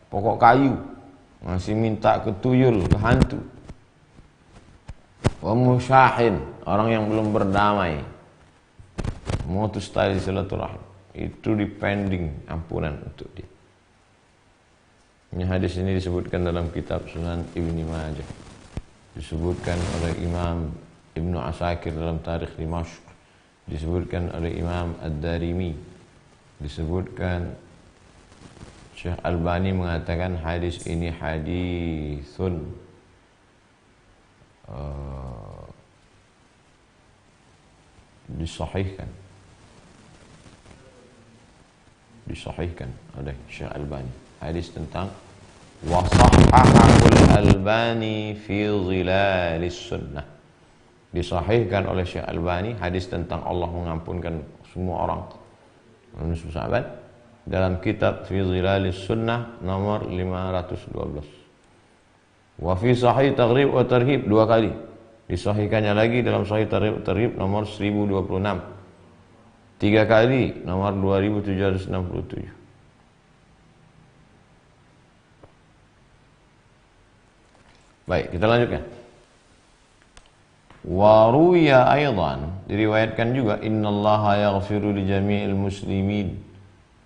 pokok kayu, masih minta ke tuyul, ke hantu. Wa musyahin, orang yang belum berdamai, mutus tali silaturahim, itu dipending ampunan untuk dia. Ini hadis ini disebutkan dalam kitab Sunan Ibni Majah, disebutkan oleh Imam Ibnu Asakir dalam Tarikh Dimashq, disebutkan oleh Imam Ad-Darimi, disebutkan Syekh Albani mengatakan hadis ini hadisun disahihkan oleh Syekh Albani. Hadis tentang wasahhahul Albani fi Zilalis Sunnah, disahihkan oleh Syekh Albani, hadis tentang Allah mengampunkan semua orang manusia sahabat, dalam kitab Fi Zilalis Sunnah nomor 512. Wa fi Sahih Targhib wa Tarhib, 2 kali disahihkannya lagi dalam Sahih Targhib wa Tarhib nomor 1026, 3 kali nomor 2767. Baik, kita lanjutkan. Wa ruya aidan, diriwayatkan juga, innallaha yaghfiru li jami'il muslimin,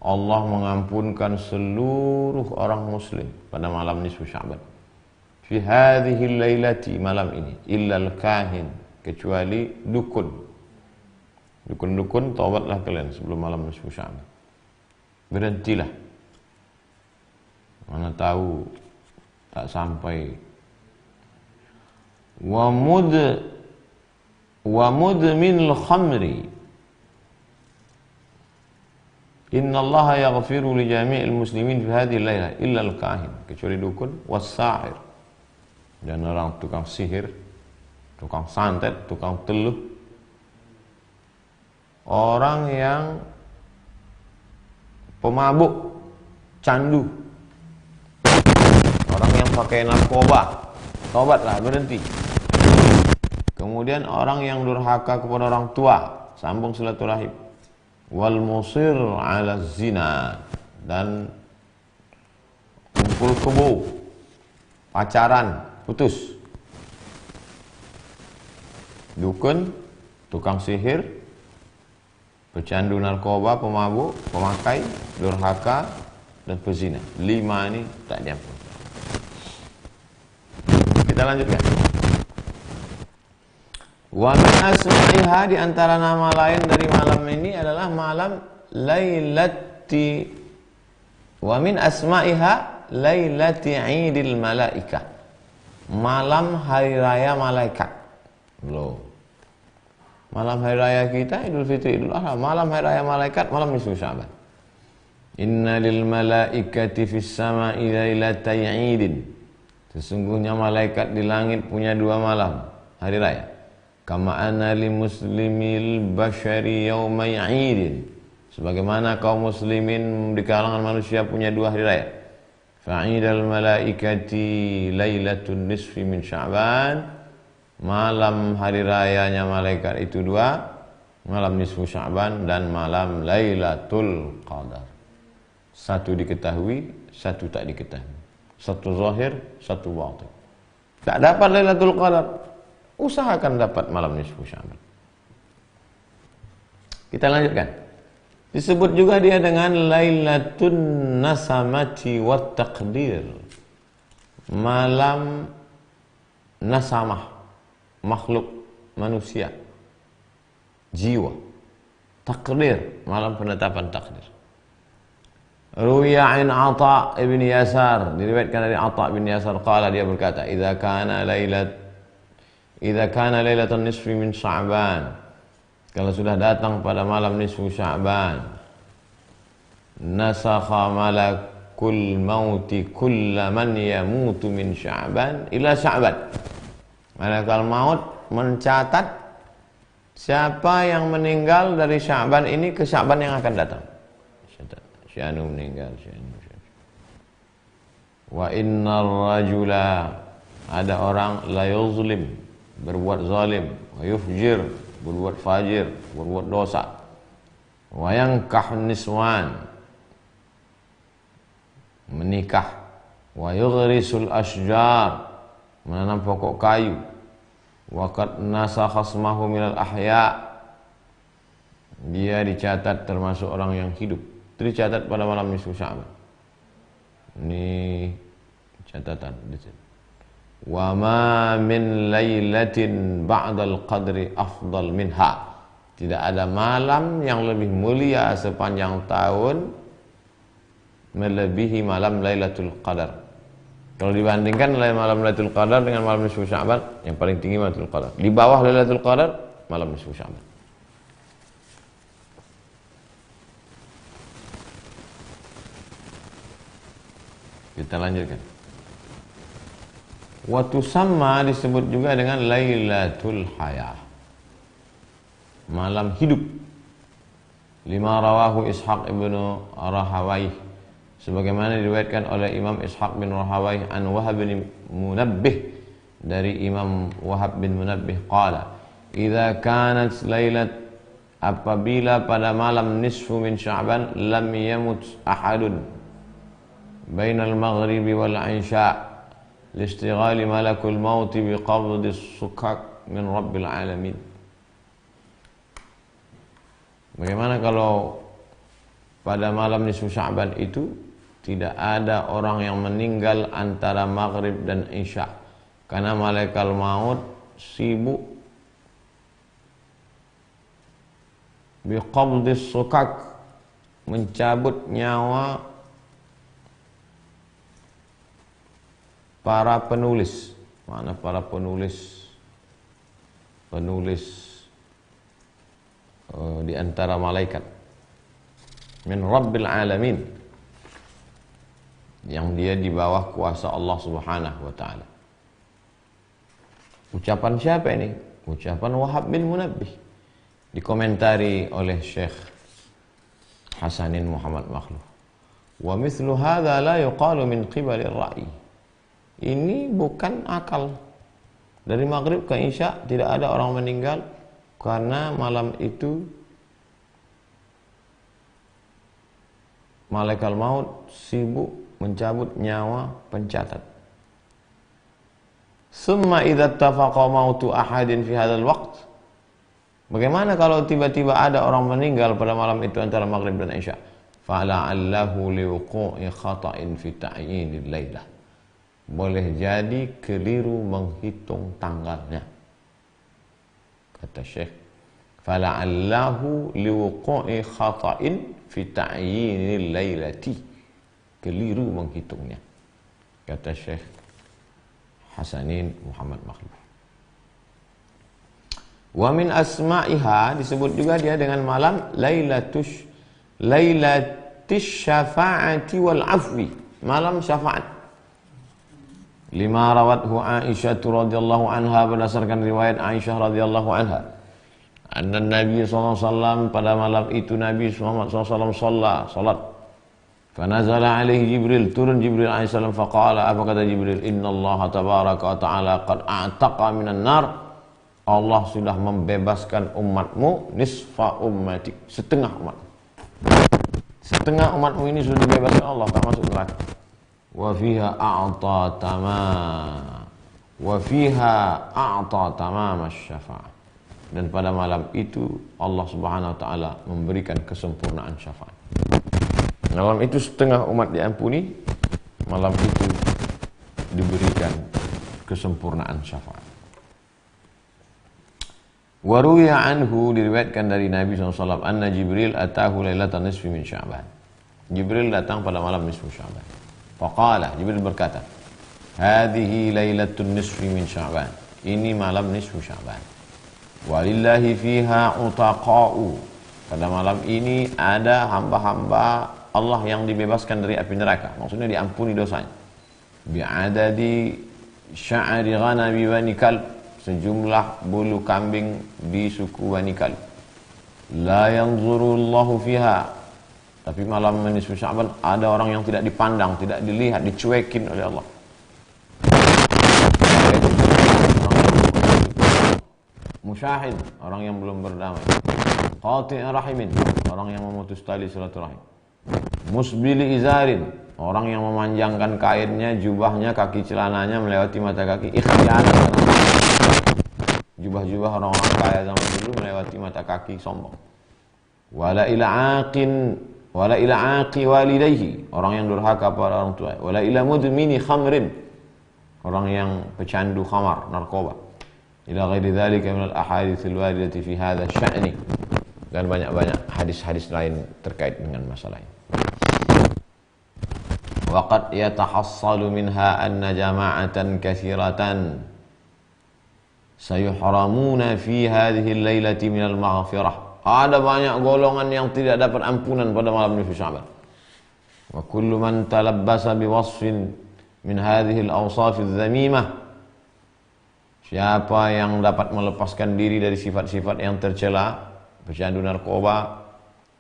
Allah mengampunkan seluruh orang muslim pada malam nisfu Sya'ban. Fi hadhihi lailati, malam ini, illal kahin, kecuali dukun. Dukun-dukun, taubatlah kalian sebelum malam nisfu Sya'ban. Berhentilah. Mana tahu tak sampai. Wa mudminil khamri, innallaha yaghfiru li jami'il muslimin fi hadhihi lailah illa al-kahin, kecuali dukun, was-sahir, dan orang tukang sihir, tukang santet, tukang teluh, orang yang pemabuk, candu, orang yang pakai narkoba, tobatlah, berhenti. Kemudian orang yang durhaka kepada orang tua, sambung silaturahim. Wal musir ala zina, dan kumpul kebo, pacaran, putus. Dukun, tukang sihir, pecandu narkoba, pemabuk, pemakai, durhaka, dan pezina. 5 ini tak diampuni. Kita lanjutkan. Wa min asma'iha, di antara nama lain dari malam ini adalah malam Lailati Wa min asma'iha lailati 'idil malaikah. Malam hari raya malaikat. Loh. Malam hari raya kita Idul Fitri, Idul Adha, malam hari raya malaikat malam nisfu Sya'ban. Inna lil malaikati fis sama'i lailatai 'idin. Sesungguhnya malaikat di langit punya 2 malam hari raya. Kama anna li muslimil bashari yaumai 'idin. Sebagaimana kaum muslimin di kalangan manusia punya 2 hari raya. Fa'idal malaikati lailatun nisfi min Sya'ban. Malam hari rayanya malaikat itu 2, malam nisfu Sya'ban dan malam Lailatul Qadar. Satu diketahui, satu tak diketahui. Satu zahir, satu batin. Tak dapat Lailatul Qadar, usahakan dapat malam nisfu Sya'ban. Kita lanjutkan. Disebut juga dia dengan Lailatun Nasamati wat Taqdir. Malam nasamah, makhluk manusia, jiwa. Takdir, malam penetapan takdir. Ruwiya an Atha ibn Yasar, diriwayatkan dari Atha bin Yasar qala, dia berkata, idza kana lailatun nisfi min Sya'ban, kalau sudah datang pada malam nisfu Sya'ban, nasakha malakul mauti kulla man yamutu min Sya'ban ila Sya'ban. Malaikat maut mencatat siapa yang meninggal dari Sya'ban ini ke Sya'ban yang akan datang. Sya'nu meninggal, Sya'nu. Wa innar rajula, ada orang la yuzlim, berbuat zalim, wa yufjir, berbuat fajir, berbuat dosa. Wa yankah niswan, menikah. Wa yughrisul ashjar, menanam pokok kayu. Wa qad nasakha ismahu minal ahya, dia dicatat termasuk orang yang hidup. Itu dicatat pada malam nisfu Sya'ban. Ini catatan di sini. Wa ma min lailatin ba'dal qadri afdal minha. Tidak ada malam yang lebih mulia sepanjang tahun melebihi malam Lailatul Qadar. Kalau dibandingkan malam Lailatul Qadar dengan malam nisfu Sya'ban, yang paling tinggi Lailatul Qadar. Di bawah Lailatul Qadar malam nisfu Sya'ban. Kita lanjutkan. Wa tusamma, disebut juga dengan Lailatul Hayah, malam hidup. Lima rawahu Ishaq ibn Rahawayh, sebagaimana diriwayatkan oleh Imam Ishaq bin Rahawayh an Wahab bin Munabbih, dari Imam Wahab bin Munabbih qala, idza kanat lailat, apabila pada malam nisfu min Sya'ban, lam yamut ahadun bainal maghribi wal isya listighali malakul mauti biqabdis sukak min rabbil alamin. Bagaimana kalau pada malam nisfu Sya'ban itu tidak ada orang yang meninggal antara maghrib dan isya, karena malaikat maut sibuk biqabdis sukak, mencabut nyawa para penulis. Mana para penulis di antara malaikat min rabbil alamin, yang dia di bawah kuasa Allah Subhanahu wa taala. Ucapan siapa ini? Ucapan Wahab bin Munabbih, dikomentari oleh Syekh Hasanin Muhammad Makhluf. Wa mithlu hadza la yuqalu min qibali ar-ra'yi. Ini bukan akal. Dari maghrib ke isya tidak ada orang meninggal, karena malam itu malaikat maut sibuk mencabut nyawa pencatat. Summa idza tafaqa mautu ahadin fi hadzal waqt. Bagaimana kalau tiba-tiba ada orang meninggal pada malam itu antara maghrib dan isya? Fala'allahu liwuqu'i khata'in fi ta'yinil lailah. Boleh jadi keliru menghitung tanggalnya. Kata Syekh, fala'allahu liwuqu'i khata'in fi ta'yinil lailati. keliru menghitungnya, kata Syekh Hasanin Muhammad Makhluf. Wa min asma'iha, disebut juga dia dengan malam lailatus syafa'ati wal afwi, malam syafaat. Lima rawathu Aisyah radhiyallahu anha, berdasarkan riwayat Aisyah radhiyallahu anha, anna Nabi SAW, pada malam itu Nabi Muhammad SAW salat. Fanazala alaihi Jibril, turun Jibril alaihissalam, faqala, apa kata Jibril? Innallaha tabaraka wa ta'ala qad a'taqa minan nar, Allah sudah membebaskan umatmu, nisfa ummatik, setengah umatmu. Setengah umatmu ini sudah dibebaskan Allah, tak masuk neraka. Wa fiha a'ta tamam asy-syafa'ah. Dan pada malam itu Allah Subhanahu wa taala memberikan kesempurnaan syafaat. Malam itu setengah umat diampuni, malam itu diberikan kesempurnaan syafaat. Waruya anhu, diriwayatkan dari Nabi SAW, anna Jibril atahu lailatan nisfi min Sya'ban. Jibril datang pada malam nisfu Sya'ban. Faqala, Jibril berkata, hadhihi lailatun nisfi min Sya'ban, ini malam nisfu Sya'ban. Walillahi fiha utaqa'u, pada malam ini ada hamba-hamba Allah yang dibebaskan dari api neraka, maksudnya diampuni dosanya. Bi'adadi sya'ri ghanami Bani Kalb, sejumlah bulu kambing di suku Bani Kalb. La yanzurullahu fiha, tapi malam nisfu Sya'ban ada orang yang tidak dipandang, tidak dilihat, dicuekin oleh Allah. Musyahid, orang yang belum berdamai. Qati' rahimin, orang yang memutus tali silaturahim. Musbili izarin, orang yang memanjangkan kainnya, jubahnya, kaki celananya melewati mata kaki. Ikhtiaran, jubah-jubah orang-orang kaya zaman dulu melewati mata kaki, sombong. Wala ila aqi walidayhi, orang yang durhaka pada orang tua. Wala ila mudmini khamrin, orang yang pecandu khamar, narkoba. Ila ghairi dzalika min al-ahadits al-waridati fi hadha asy-sya'ni, dan banyak-banyak hadis-hadis lain terkait dengan masalah ini. Wa qad yatahassalu minha anna jama'atan katsiratan sayuhramuna fi hadhihi al-lailati min al-maghfirah. Ada banyak golongan yang tidak dapat ampunan pada malam nisfu Sya'ban. Wa kullu man talabbasa bi wasfin min hadhihi al-awsaf adh-dhamimah, siapa yang dapat melepaskan diri dari sifat-sifat yang tercela, pecandu narkoba,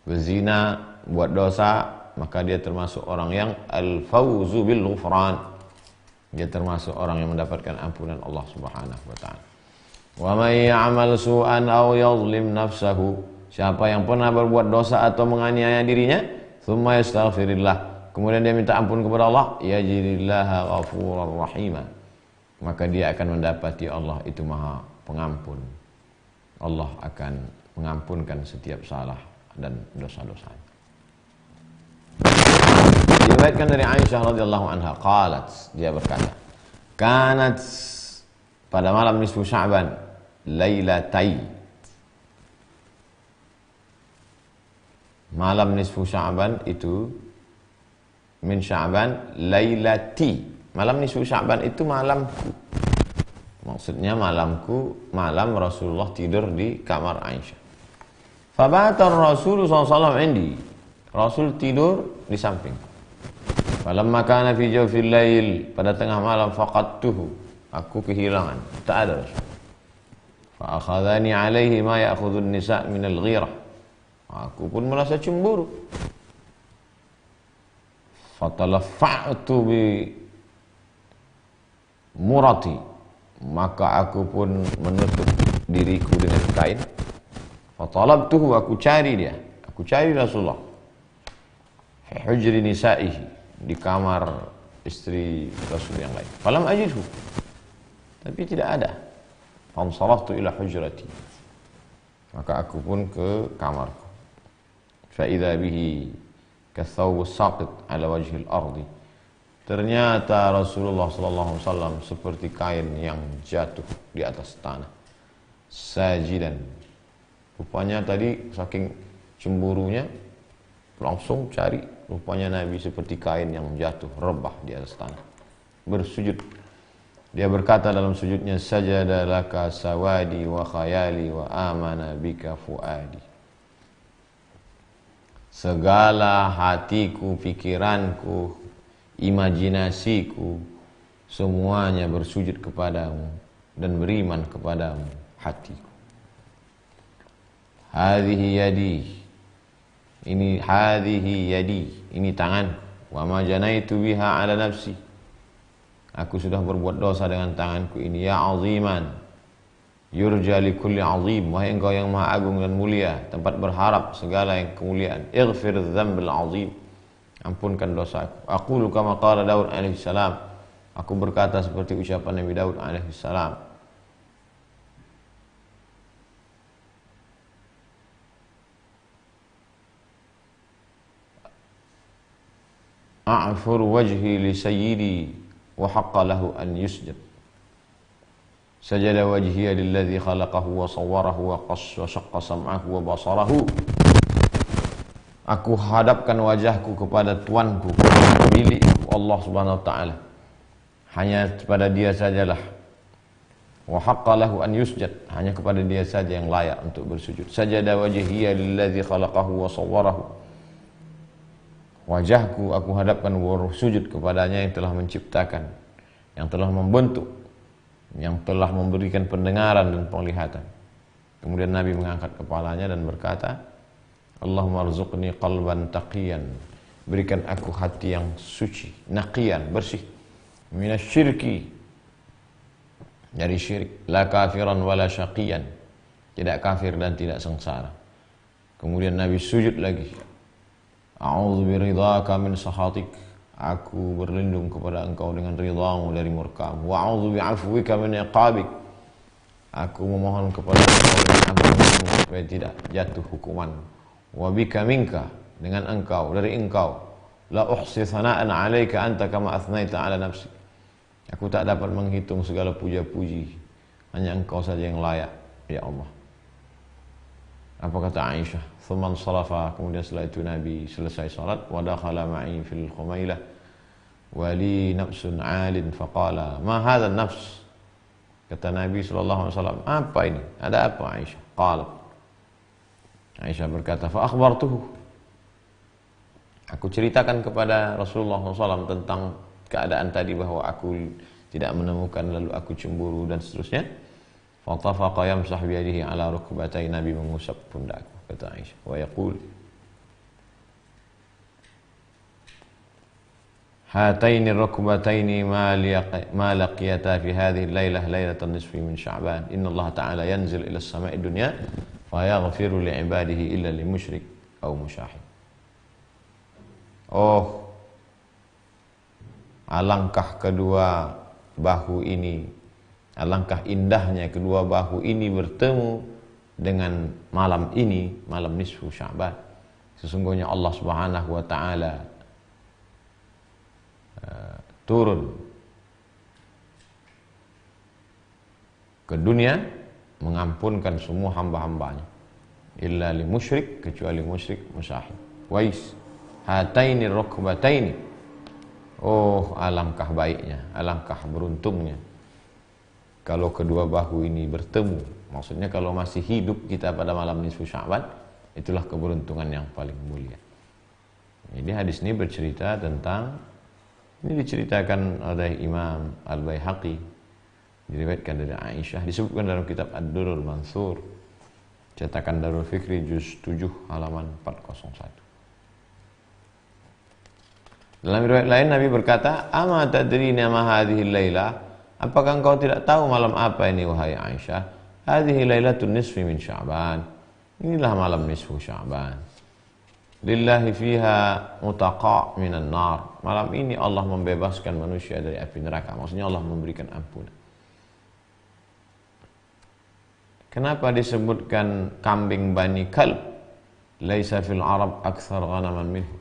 berzina, buat dosa, maka dia termasuk orang yang al-fawzu bil ghufran. Dia termasuk orang yang mendapatkan ampunan Allah Subhanahu wa taala. Wa may ya'mal su'an aw yadhlim nafsahu, siapa yang pernah berbuat dosa atau menganiaya dirinya, tsumma yastaghfirillah, kemudian dia minta ampun kepada Allah, yajidillaha ghafurar rahima, maka dia akan mendapati Allah itu Maha Pengampun. Allah akan mengampunkan setiap salah dan dosa-dosanya. Diriwayatkan dari Aisyah radhiyallahu anha, qalat, dia berkata, kanat, pada malam nisfu Sya'ban, lailatai, malam nisfu Sya'ban itu min Sya'ban lailati, malam nisfu Sya'ban itu malamku. Maksudnya malamku, malam Rasulullah tidur di kamar Aisyah. Fabatar Rasulullah SAW indi, Rasul tidur di samping. Falamma kana fi jawfil lail, pada tengah malam, faqadtuhu, aku kehilangan, tak ada Rasul. Fa akhadhani alaihi ma ya'khudhu an-nisa' min al-ghirah, aku pun merasa cemburu. Fatalaffa'tu bi murati, maka aku pun menutup diriku dengan kain. Fatalabtuhu, aku cari dia, aku cari Rasulullah. Fi hujri nisa'ihi, di kamar istri Rasul yang lain. Falam ajidhu, tapi tidak ada. Fansaraftu ila hujrati, maka aku pun ke kamarku. Fa idza bihi kathawb saqit ala wajhil ardi, ternyata Rasulullah SAW seperti kain yang jatuh di atas tanah. Sajidan, rupanya tadi saking cemburunya langsung cari Rupanya Nabi seperti kain yang jatuh rebah di atas tanah. Bersujud. Dia berkata dalam sujudnya, sajada laka sawadi wa khayali wa amana bika fuadi. Segala hatiku, pikiranku, imajinasiku, semuanya bersujud kepadamu dan beriman kepadamu hatiku. Hadhihi yadi, ini hadhihi yadi, ini tangan. Wa ma janaitu biha ala nafsi, aku sudah berbuat dosa dengan tanganku ini. Ya aziman, yurja li kulli azim, wahai engkau yang maha agung dan mulia, tempat berharap segala yang kemuliaan. Ighfir dzambil azim, ampunkan dosaku. Aqulu kama qala Daud alaihi salam, aku berkata seperti ucapan Nabi Daud alaihi salam. A'fur wajhi li sayyidi wa haqqa lahu an yusjad. Sajada wajhiya lilladzi khalaqahu wa sawwarahu wa shaqqa sam'ahu wa basarahu. Aku hadapkan wajahku kepada Tuanku, milikku Allah Subhanahu wa taala. Hanya kepada Dia sajalah. Wa haqqa lahu an yusjad, hanya kepada Dia saja yang layak untuk bersujud. Sajada wajhiya lilladzi khalaqahu wa sawwarahu. Wajahku aku hadapkan bersujud kepadanya yang telah menciptakan, yang telah membentuk, yang telah memberikan pendengaran dan penglihatan. Kemudian Nabi mengangkat kepalanya dan berkata, Allahumma rzuqni qalban taqiyan, berikan aku hati yang suci, naqiyan, bersih, minasyirki, dari syirik, la kafiran wala syaqiyan, tidak kafir dan tidak sengsara. Kemudian Nabi sujud lagi, a'udzu biridhaka min sakhatik, aku berlindung kepada engkau dengan ridhamu dari murkamu. Wa a'udzu bi'afwika min iqabik, aku memohon kepada engkau dengan ampunmu supaya tidak jatuh hukuman. Wa bika minka, dengan engkau, dari engkau. La uhsi thana'an 'alaika anta kama athnaita 'ala nafsi, aku tak dapat menghitung segala puja-puji, hanya engkau saja yang layak ya Allah. Apa kata Aisyah? Thumman sarafa, kemudian setelah itu Nabi selesai salat. Wa dakhala ma'i fil khumailah wa li nafsun 'alin faqala ma hadha an-nafs. Kata Nabi sallallahu alaihi wasallam, apa ini? Ada apa Aisyah? Qalat, Aisyah berkata, fa akhbartuhu, aku ceritakan kepada Rasulullah SAW tentang keadaan tadi, bahwa aku tidak menemukan, lalu aku cemburu dan seterusnya. Fatafaqa yamsah biyadihi ala rukbatai, Nabi mengusap pundakku, kata Aisyah. Wa yaqul, hataini rukbataini ma laqiyata fi hadhihi al-lailah lailatan nisfi min Sya'ban. Inna Allah Ta'ala yanzil ila as-sama'i dunya fa yaghfiru li 'ibadihi illa li musyrik aw musyahid. Oh, alangkah kedua bahu ini, alangkah indahnya kedua bahu ini bertemu dengan malam ini, malam nisfu Sya'ban. Sesungguhnya Allah Subhanahu wa taala turun ke dunia mengampunkan semua hamba-hambanya, illa li musyrik, kecuali musyrik musyahid. Wais hataini rukbataini, oh alangkah baiknya, alangkah beruntungnya kalau kedua bahu ini bertemu. Maksudnya kalau masih hidup kita pada malam nisfu Sya'ban, itulah keberuntungan yang paling mulia. Jadi hadis ini bercerita tentang, ini diceritakan oleh Imam Al-Baihaqi, diriwayatkan dari Aisyah, disebutkan dalam kitab Ad-Durrul Mansur, cetakan Darul Fikri juz 7 halaman 401. Dalam riwayat lain Nabi berkata, ama tadrina ma hadhihi al-laila, apakah engkau tidak tahu malam apa ini wahai Aisyah? Hadhihi lailatun nisfi min Sya'ban, inilah malam nisfu Sya'ban. Lillahi fiha mutaqa' minan nar, malam ini Allah membebaskan manusia dari api neraka, maksudnya Allah memberikan ampunan. Kenapa disebutkan kambing Bani Kalb? Laisa fil Arab akthar ghanaman minhu,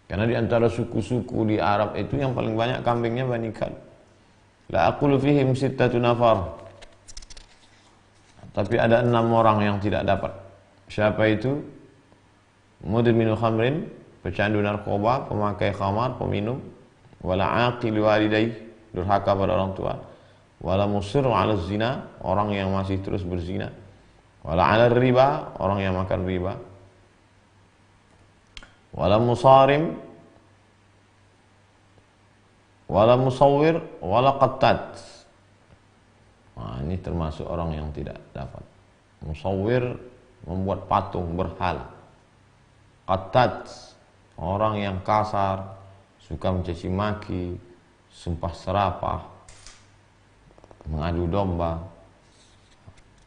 karena di antara suku-suku di Arab itu yang paling banyak kambingnya Bani Kalb. La aqulu fihim sittatu nafar, tapi ada 6 orang yang tidak dapat. Siapa itu? Mudminu khamrin pecandu narkoba, pemakai khamar, peminum, wala aqil walidayh, durhaka pada orang tua, wala musir 'ala zina, orang yang masih terus berzina, wala 'ala riba, orang yang makan riba, wala musarim, wala musawwir, wala qattat. Nah, ini termasuk orang yang tidak dapat. Musawwir, membuat patung berhala. Qattat, orang yang kasar, suka mencaci maki, sumpah serapah, mengadu domba,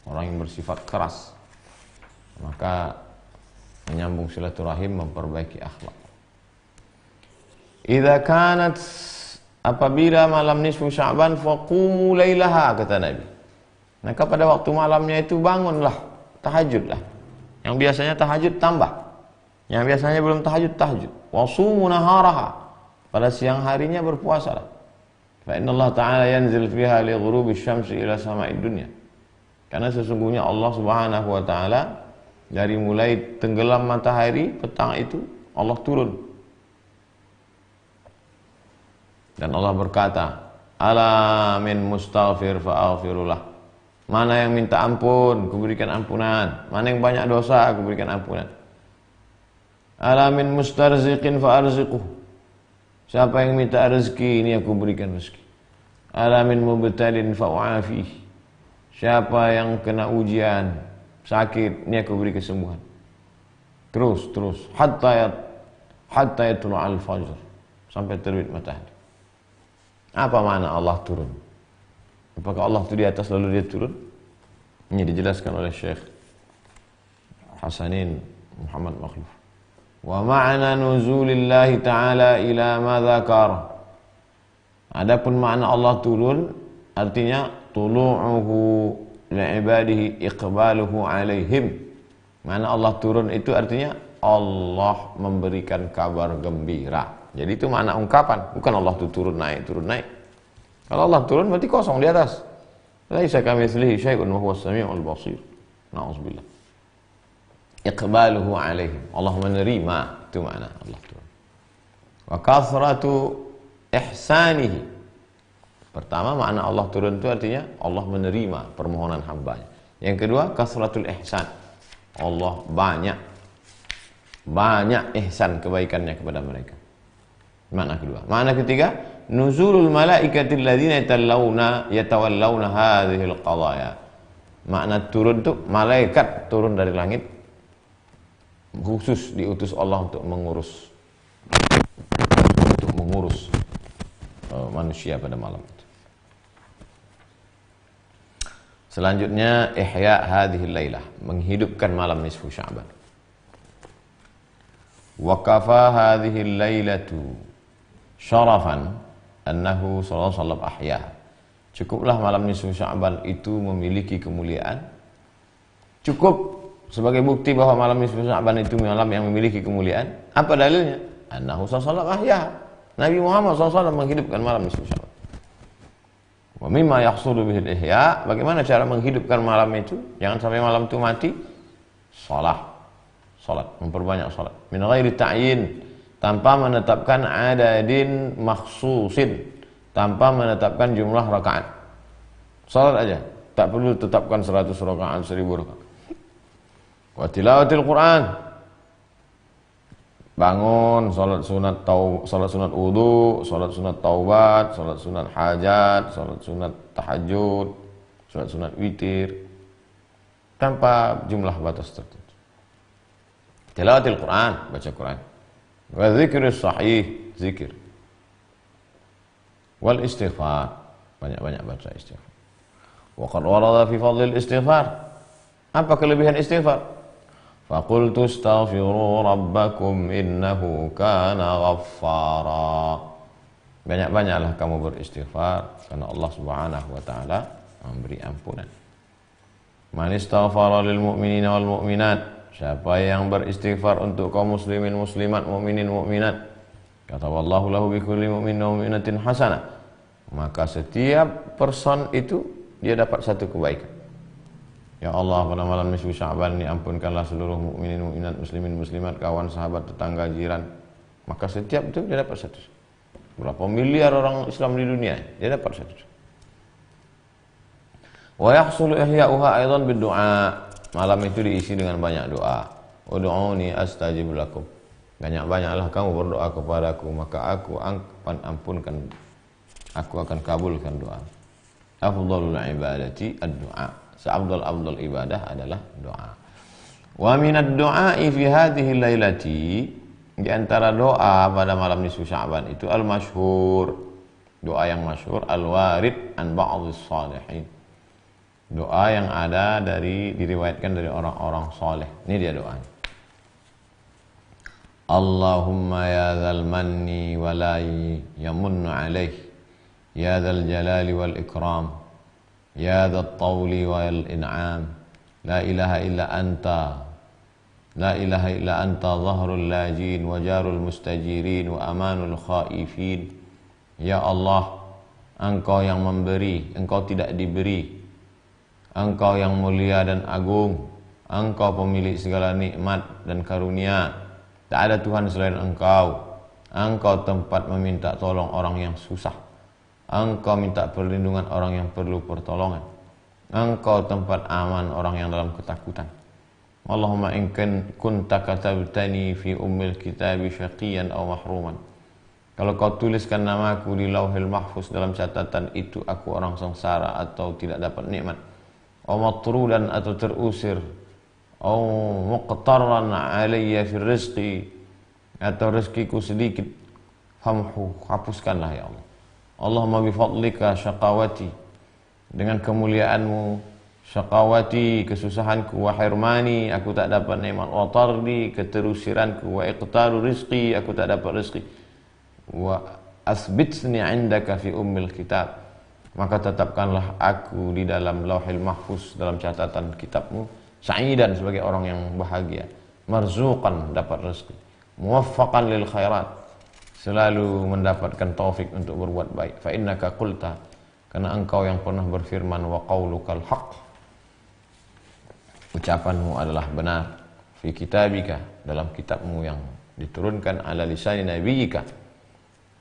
orang yang bersifat keras. Maka menyambung silaturahim, memperbaiki akhlak. Idza kanat, apabila malam nisfu Sya'ban faqumu lailaha, kata Nabi. Maka pada waktu malamnya itu bangunlah, tahajudlah. Yang biasanya tahajud tambah, yang biasanya belum tahajud, tahajud. Wasumu naharaha, pada siang harinya berpuasalah. Fa inna Allah Ta'ala yanzil fiha li ghurubi syamsi ila sama'id dunya. Karena sesungguhnya Allah Subhanahu wa Ta'ala dari mulai tenggelam matahari petang itu Allah turun. Dan Allah berkata, ala min mustaghfir fa'aghfirullah. Mana yang minta ampun, kuberikan ampunan. Mana yang banyak dosa, kuberikan ampunan. Ala min mustarziqin fa'arziquh. Siapa yang minta rezeki, ini aku berikan rezeki. Ala min mubtalin fa'u'afih. Siapa yang kena ujian, sakit, ini aku beri kesembuhan. Terus hatta yatlu'al fajr, sampai terbit matahari. Apa makna Allah turun? Apakah Allah itu di atas lalu dia turun? Ini dijelaskan oleh Syekh Hasanin Muhammad Makhluf. Wa ma'na nuzulillahi ta'ala ila ma dzakara. Adapun makna Allah turun artinya tulu'uhu li'ibadihi iqbaluhu alaihim. Mana Allah turun itu artinya Allah memberikan kabar gembira. Jadi itu makna ungkapan, bukan Allah itu turun naik. Kalau Allah turun berarti kosong di atas. Laisa kamitslihi syai'un wa huwas samiul basir. Na'udzubillah. Iqbaluhu alaihim. Allah menerima, itu makna Allah turun. Wa kathratu ihsanihi. Pertama, makna Allah turun itu artinya Allah menerima permohonan hambanya. Yang kedua, kasratul ihsan. Allah banyak ihsan kebaikannya kepada mereka. Makna kedua. Makna ketiga, nuzulul malaikatil ladzina yatawallawna hadhil qadaya. Makna turun itu malaikat turun dari langit, khusus diutus Allah untuk mengurus manusia pada malam itu. Selanjutnya ihya hadhil lailah, menghidupkan malam nisfu Sya'ban. Wa kafa hadhil lailatu syarafan annahu sallallahu alaihi wasallam ahya. Cukuplah malam nisfu Sya'ban itu memiliki kemuliaan. Cukup sebagai bukti bahwa malam nisfu Sya'ban itu malam yang memiliki kemuliaan. Apa dalilnya? Annahu sallallahu alaihi wasallam ahya. Nabi Muhammad SAW menghidupkan malam nisfu Sya'ban. Wa mimma yahsulu bihil ihya, bagaimana cara menghidupkan malam itu? Jangan sampai malam itu mati. Salat, memperbanyak salat. Min ghairi ta'yin, tanpa menetapkan adadin makhsusin, tanpa menetapkan jumlah rakaat. Salat aja, tak perlu tetapkan 100 rakaat, 1000 rakaat. Wa tilawatil Quran, bangun, salat sunat wudu, salat sunat taubat, salat sunat hajat, salat sunat tahajud, salat sunat witir, tanpa jumlah batas tertentu. Tilawatil Quran, baca Quran. Wa dzikris sahih, zikir. Wal istighfar, banyak-banyak baca istighfar. Wa qad warada fi fadlil istighfar. Apa kelebihan istighfar? Faqultu astaghfiru rabbakum innahu kana ghaffara. Banyak-banyaklah kamu beristighfar karena Allah Subhanahu wa taala memberi ampunan. Man istaghfara lil mu'minina wal mu'minat, siapa yang beristighfar untuk kaum muslimin muslimat, mukminin mukminat, kata wallahu lahu bi kulli mu'minin wa mu'minatin hasanah, maka setiap person itu dia dapat satu kebaikan. Ya Allah, pada malam nisfu Sya'ban ini ampunkanlah seluruh mukminin mukminat, muslimin muslimat, kawan sahabat tetangga jiran Maka setiap itu dia dapat satu. Berapa miliar orang Islam di dunia, dia dapat satu. Wa yahsulu ihya'uha aidan bid-du'a. Malam itu diisi dengan banyak doa. Ud'uni astajib lakum. Banyak-banyaklah kamu berdoa kepadaku, maka aku ampunkan. Aku akan kabulkan doa. Afdhalul ibadati ad-du'a. Seafdal-afdal ibadah adalah doa. Wa minad du'a'i fi hadhihi lailati, di antara doa pada malam nisfu Sya'ban itu al-masyhur, doa yang masyhur, al-warid an ba'dhis salihin. Doa yang ada diriwayatkan dari orang-orang saleh. Ini dia doanya. Allahumma ya dzal manni wa la yamunnu alaih, ya dzal jalali wal ikram, ya dzal tawli wal in'am, la ilaha illa anta, la ilaha illa anta zahrul lajin wa jarul mustajirin wa amanul khaifin. Ya Allah, Engkau yang memberi, Engkau tidak diberi. Engkau yang mulia dan agung, Engkau pemilik segala nikmat dan karunia. Tak ada Tuhan selain Engkau. Engkau tempat meminta tolong orang yang susah. Engkau minta perlindungan orang yang perlu pertolongan. Engkau tempat aman orang yang dalam ketakutan. Allahumma in kunta katabtani fi ummil kitabi syaqiyan aw mahruman. Kalau kau tuliskan namaku di lauhil mahfuz, dalam catatan itu aku orang sengsara atau tidak dapat nikmat. Aw matrudan, atau terusir. Aw muqtarran alayya fi rizqi, atau rezekiku sedikit. Famhu, hapuskanlah ya Allah. Allahumma bifadlika syaqawati, dengan kemuliaanmu syaqawati, kesusahanku, wa hirmani, aku tak dapat nikmat, wa tardi, keterusiranku, wa iqtaru rizqi, aku tak dapat rezeki, wa asbitsni indaka fi ummil kitab, maka tetapkanlah aku di dalam lauhil mahfuz, dalam catatan kitabmu, sa'idan, sebagai orang yang bahagia, marzuqan, dapat rezeki, muwaffaqan lil khairat, selalu mendapatkan taufik untuk berbuat baik. Fa innaka qulta, karena engkau yang pernah berfirman, wa qaulukal haqq, ucapanmu adalah benar, fi kitabika, dalam kitabmu yang diturunkan, ala lisani nabiyyika,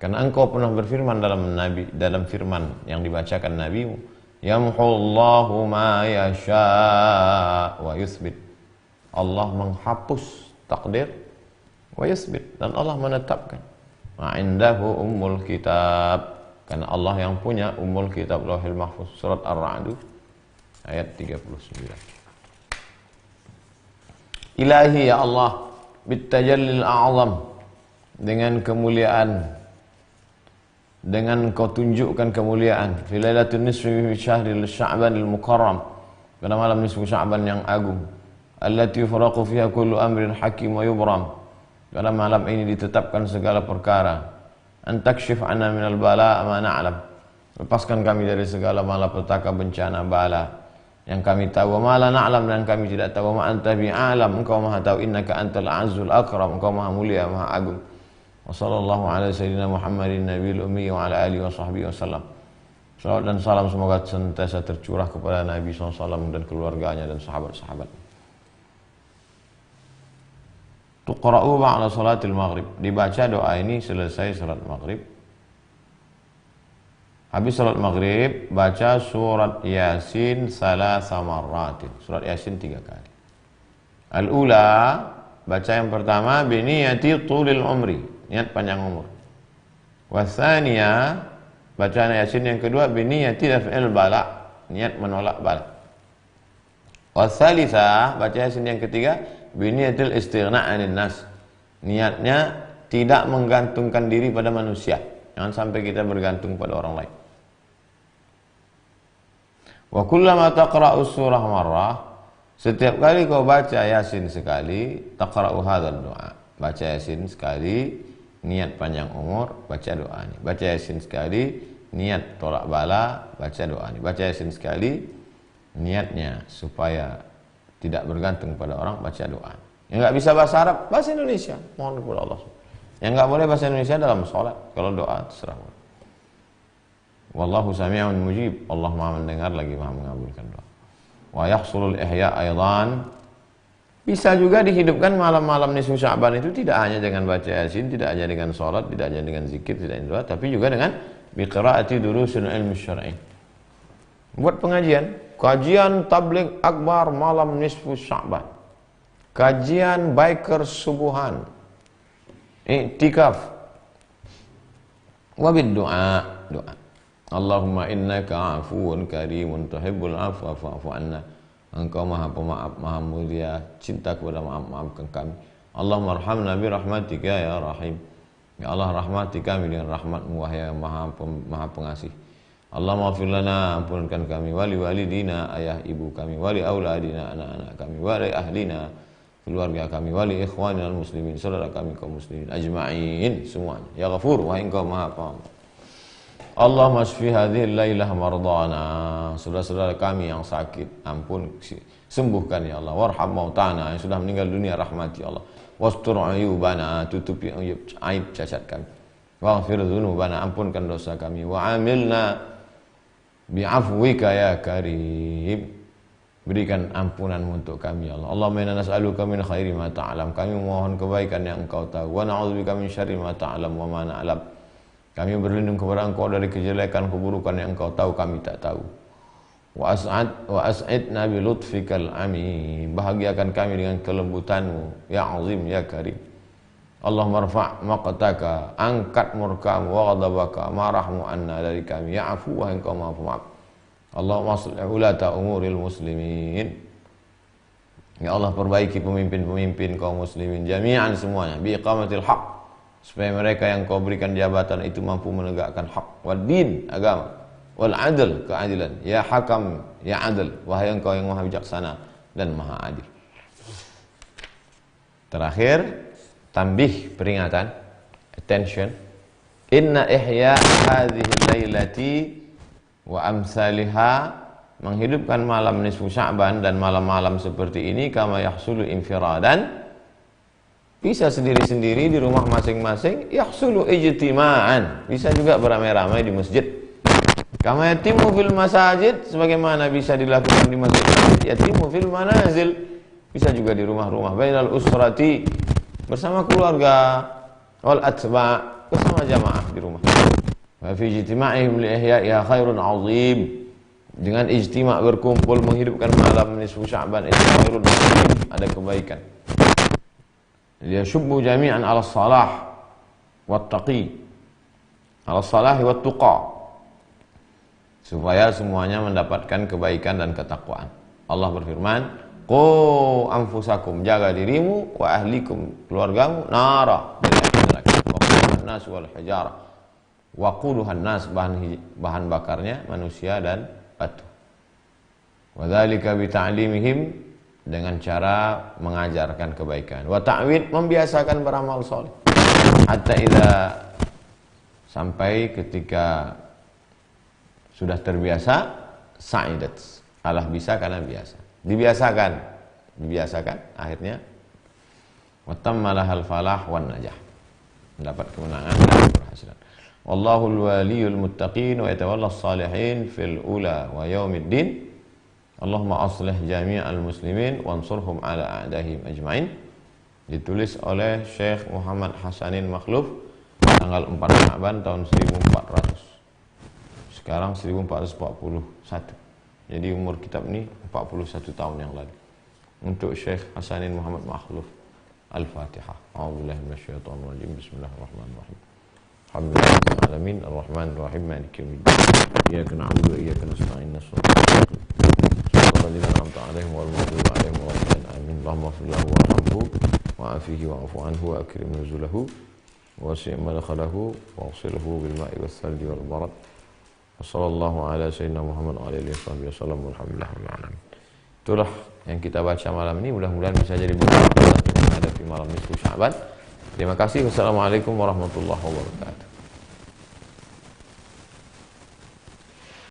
karena engkau pernah berfirman dalam firman yang dibacakan nabimu, yamhullahu ma yasha wa yuthbit, Allah menghapus takdir, wa yuthbit, dan Allah menetapkan. Wa indahu ummul kitab, karena Allah yang punya ummul kitab, lauhil mahfuz. Surat Ar-Ra'd ayat 39. Ilahi ya Allah, bitajallil a'zam, dengan kemuliaan, dengan kau tunjukkan kemuliaan, fi lailatul nisfi fi syahril sya'banil mukarram, pada malam nisfu Sya'ban yang agung, allati yufraqu fiha kullu amrin hakim wa yubram, pada malam ini ditetapkan segala perkara. Antakshif anna minal bala ma na'lam, lepaskan kami dari segala malapetaka, bencana, bala yang kami tahu, wa ma la na'lam, dan kami tidak tahu, ma anta bi'alam, engkau maha tahu, innaka antal azul akram, engkau maha mulia, maha agung. Wa sallallahu ala sayyidina Muhammadin nabiyil ummi wa ala alihi wa sahbihi wasallam. Salawat dan salam semoga senantiasa tercurah kepada Nabi SAW dan keluarganya dan sahabat-sahabat. Tuqra'u ba'da salatil maghrib, dibaca doa ini selesai salat maghrib. Habis salat maghrib, baca surat Yasin salasa marratin, surat Yasin 3 kali. Al-ula, baca yang pertama, biniyati tulil umri, niat panjang umur. Wasaniya, bacaan Yasin yang kedua, biniyati daf'il bala, niat menolak bala. Wasalisa, baca Yasin yang ketiga, biniyatil istighna' 'anil nas, niatnya tidak menggantungkan diri pada manusia, jangan sampai kita bergantung pada orang lain. Wa kullama taqra'u surah marrah, setiap kali kau baca Yasin sekali, taqra'u hadzal doa, baca Yasin sekali, niat panjang umur, baca doa ini. Baca Yasin sekali, niat tolak bala, baca doa ini. Baca Yasin sekali, niatnya supaya tidak bergantung pada orang, baca doa. Yang nggak bisa bahasa Arab, bahasa Indonesia, mohon kepada Allah. Yang nggak boleh bahasa Indonesia dalam sholat, kalau doa terserah. Wallahu sami'un mujib, Allah maha mendengar lagi maha mengabulkan doa. Wa yahsulul ihya aidan, Bisa juga dihidupkan malam-malam nisfu Sya'ban itu tidak hanya dengan baca Yasin, tidak hanya dengan sholat, tidak hanya dengan zikir, tidak doa, tapi juga dengan biqiraati durusul ilmi syar'i. Buat pengajian, kajian tabligh akbar malam nisfu Sya'ban. Kajian biker subuhan. Iktikaf. Wabid doa. Allahumma innaka afuwun karimun tuhibbul afwa fa'fu anna. Engkau maha pemaaf, maha mulia, cinta kepada maafkan kami. Allahumma arhamna bi rahmatika ya rahim. Ya Allah, rahmati kami dengan rahmatmu wahai maha pengasih. Allahumma ighfir lana, ampunkan kami, wali walidina, ayah ibu kami, wali auladina, anak-anak kami, wali ahlina, keluarga kami, wali ikhwanil muslimin, saudara kami kaum muslimin ajma'in semuanya. Ya Ghafur, wahai engkau maha pengampun. Allahumma shfi hadhihi lailah mardana, saudara-saudara kami yang sakit, ampun sembuhkan ya Allah. Warham mautana, yang sudah meninggal dunia, rahmati Allah. Wastur ayubana, tutupi aib cacat kami. Waghfir dzunubana, ampunkan dosa kami. Wa amilna bi'afwika ya karim, berikan ampunanmu untuk kami ya Allah. Allahumma inna nas'aluka min khairi ma ta'lam, kami mohon kebaikan yang engkau tahu. Wa na'udzubika min syarri ma ta'lam wa ma na'lam, kami berlindung kepada engkau dari kejelekan, keburukan yang engkau tahu kami tak tahu. Wa as'idna bi lutfikal ami, bahagiakan kami dengan kelembutanmu ya azim ya karim. Allahumma rfa' maqtaka, angkat murkamu wa ghadabaka, marahmu anna dari kami ya afu, wahai engkau maha pemaaf. Allahumma aslih ulata umuril muslimin, ya Allah perbaiki pemimpin-pemimpin kaum muslimin jami'an semuanya, bi iqamatil haq, supaya mereka yang kau berikan jabatan itu mampu menegakkan hak, wad din, agama, wal adl, keadilan, ya hakam ya adl, wahai engkau yang maha bijaksana dan maha adil. Terakhir, tambih, peringatan, attention, inna ihya hadhihi lailati wa amsalha, menghidupkan malam nisfu Sya'ban dan malam-malam seperti ini, kama yahsulu infiradan, bisa sendiri-sendiri di rumah masing-masing, yahsulu ijtima'an, bisa juga beramai-ramai di masjid. Kama yatimu fil masajid, sebagaimana bisa dilakukan di masjid, yatimu fil manazil, bisa juga di rumah-rumah, bainal usrati, bersama keluarga, wal atba', bersama jamaah di rumah. Wa fi ijtima'ihim li ihya'iha khairun 'azim, dengan ijtima' berkumpul menghidupkan malam nisfu Sya'ban itu khairun 'azim, ada kebaikan. Liyashubbu jami'an 'ala salah wat taqi, 'ala salahi wat tuqa, supaya semuanya mendapatkan kebaikan dan ketakwaan. Allah berfirman, qu anfusakum, jaga dirimu, wa ahlikum, keluargamu, nara, dari api neraka, waquduhan nas wal hijara, waquduhan nas, bahan bakarnya manusia dan batu. Wa dzalika bi ta'limihim, dengan cara mengajarkan kebaikan. Wa ta'wid, membiasakan beramal soleh. Hatta idza, sampai ketika sudah terbiasa, sa'idat, Allah bisa karena biasa. Dibiasakan, akhirnya wa tammalahal falah wan najah, mendapat kemenangan dan keberhasilan. Wallahul waliyul muttaqin wa yatawallas salihin fil ula wa yaumiddin. Allahumma aslih jami'al muslimin wansurhum ala a'dahim ajma'in. Ditulis oleh Syekh Muhammad Hasanin Makhluf tanggal 4 Sya'ban tahun 1400. Sekarang 1441. Jadi umur kitab ini 41 tahun yang lalu. Untuk Syekh Hasanin Muhammad Makhluf. Al-Fatihah. A'udzubillahi minasyaitonir rajim. Bismillahirrahmanirrahim. Alhamdulillahirabbil alamin, arrahmanir rahim, maliki yaumiddin. Iyyaka na'budu wa iyyaka nasta'in. Alladzina an'amta 'alaihim wal maghdubi 'alaihim waladdallin. Amin. Allahumma ighfir lahu warhamhu wa'afihi wa'fu anhu wa akrim nuzulahu wa wasi' madkhalahu waghsilhu bil ma'i was salji wal barad. Wassallallahu ala sayyidina Muhammad wa alihi wasallam. Walhamdulillahirabbil alamin. Itulah yang kita baca malam ini, mudah-mudahan bisa jadi bekal kita menghadapi malam nisfu Sya'ban. Terima kasih. Wassalamualaikum warahmatullahi wabarakatuh.